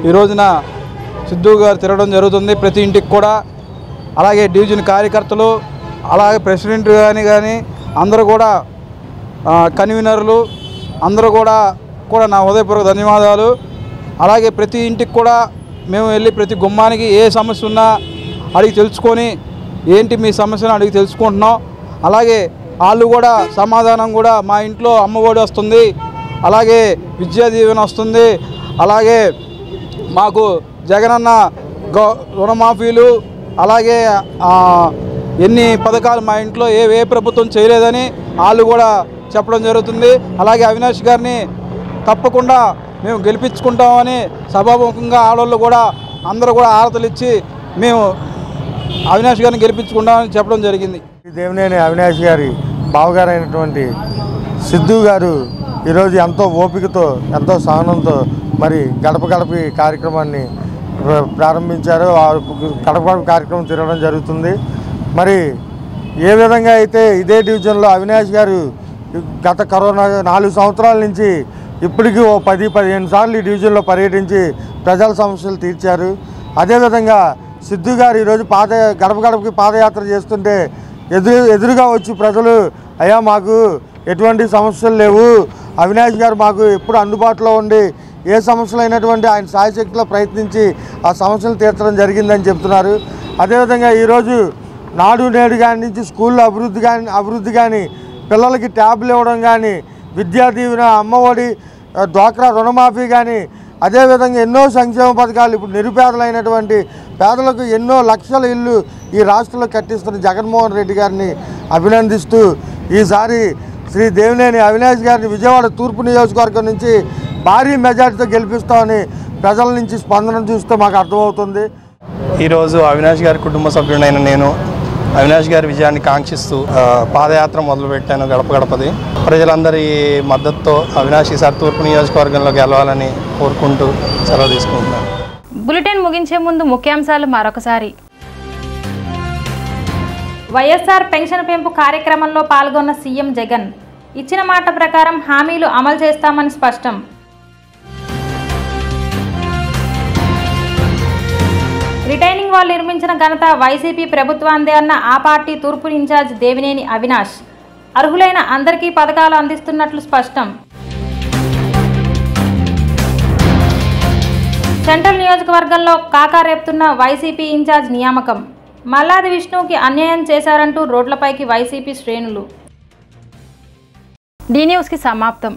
Speaker 17: ఈ రోజున సిద్ధు గారు తిరగడం జరుగుతుంది ప్రతి ఇంటికి కూడా. అలాగే డివిజన్ కార్యకర్తలు అలాగే ప్రెసిడెంట్ కానీ అందరూ కూడా కన్వీనర్లు అందరూ కూడా నా హృదయపూర్వక ధన్యవాదాలు. అలాగే ప్రతి ఇంటికి కూడా మేము వెళ్ళి ప్రతి గుమ్మానికి ఏ సమస్య ఉన్నా అడిగి తెలుసుకొని ఏంటి మీ సమస్యను అడిగి తెలుసుకుంటున్నాం. అలాగే వాళ్ళు కూడా సమాధానం కూడా మా ఇంట్లో అమ్మఒడి వస్తుంది, అలాగే విద్యా దీవెన వస్తుంది, అలాగే మాకు జగనన్న రుణమాఫీలు అలాగే ఎన్ని పథకాలు మా ఇంట్లో ఏ ప్రభుత్వం చేయలేదని వాళ్ళు కూడా చెప్పడం జరుగుతుంది. అలాగే అవినాష్ గారిని తప్పకుండా మేము గెలిపించుకుంటామని సభాముఖంగా ఆడవాళ్ళు కూడా అందరూ కూడా ఆరతలు ఇచ్చి మేము అవినాష్ గారిని గెలిపించుకుంటామని చెప్పడం జరిగింది.
Speaker 18: దేవినేని అవినాష్ గారి బావగారైనటువంటి సిద్ధు గారు ఈరోజు ఎంతో ఓపికతో ఎంతో సహనంతో మరి గడప గడప కార్యక్రమాన్ని ప్రారంభించారు. గడప గడప కార్యక్రమం తిరగడం జరుగుతుంది. మరి ఏ విధంగా అయితే ఇదే డివిజన్లో అవినాష్ గారు గత కరోనా 4 సంవత్సరాల నుంచి ఇప్పటికీ ఓ 10-15 సార్లు ఈ డివిజన్లో పర్యటించి ప్రజల సమస్యలు తీర్చారు. అదేవిధంగా సిద్ధు గారు ఈరోజు గడప గడపకి పాదయాత్ర చేస్తుంటే ఎదురుగా వచ్చి ప్రజలు అయ్యా మాకు ఎటువంటి సమస్యలు లేవు, అవినాష్ గారు మాకు ఎప్పుడు అందుబాటులో ఉండి ఏ సమస్యలు అయినటువంటి ఆయన సాయశక్తిలో ప్రయత్నించి ఆ సమస్యలు తీర్చడం జరిగిందని చెప్తున్నారు. అదేవిధంగా ఈరోజు నాడు నేడు కాని నుంచి స్కూల్లో అభివృద్ధి కానీ పిల్లలకి ట్యాబ్లు ఇవ్వడం కానీ విద్యా దీవెన అమ్మఒడి డ్వాక్రా రుణమాఫీ కానీ అదేవిధంగా ఎన్నో సంక్షేమ పథకాలు ఇప్పుడు నిరుపేదలైనటువంటి పేదలకు ఎన్నో లక్షల ఇల్లు ఈ రాష్ట్రంలో కట్టిస్తున్న జగన్మోహన్ రెడ్డి గారిని అభినందిస్తూ ఈసారి శ్రీ దేవినేని అవినాష్ గారిని విజయవాడ తూర్పు నియోజకవర్గం నుంచి భారీ మెజార్టీతో గెలిపిస్తామని ప్రజల నుంచి స్పందన చూస్తే మాకు అర్థమవుతుంది.
Speaker 19: ఈరోజు అవినాష్ గారి కుటుంబ సభ్యుడైన నేను అవినాష్ గారి విజయాన్ని కాంక్షిస్తూ పాదయాత్ర మొదలుపెట్టాను గడప గడపది. ప్రజలందరి మద్దతుతో అవినాష్ ఈసారి తూర్పు నియోజకవర్గంలో గెలవాలని కోరుకుంటూ సెలవు తీసుకుంటున్నాను.
Speaker 1: బులెటిన్ ముగించే ముందు ముఖ్యాంశాలు మరొకసారి. వైఎస్ఆర్ పెన్షన్ పెంపు కార్యక్రమంలో పాల్గొన్న సీఎం జగన్ ఇచ్చిన మాట ప్రకారం హామీలు అమలు చేస్తామని స్పష్టం. రిటైనింగ్ వాల్ నిర్మించిన ఘనత వైసీపీ ప్రభుత్వాందే అన్న ఆ పార్టీ తూర్పు ఇన్ఛార్జ్ దేవినేని అవినాష్. అర్హులైన అందరికీ పథకాలు అందిస్తున్నట్లు స్పష్టం. సెంట్రల్ నియోజకవర్గంలో కాకారేపుతున్న వైసీపీ ఇన్ఛార్జ్ నియామకం. మల్లాది విష్ణుకి అన్యాయం చేశారంటూ రోడ్లపైకి వైసీపీ శ్రేణులు. డి న్యూస్కి సమాప్తం.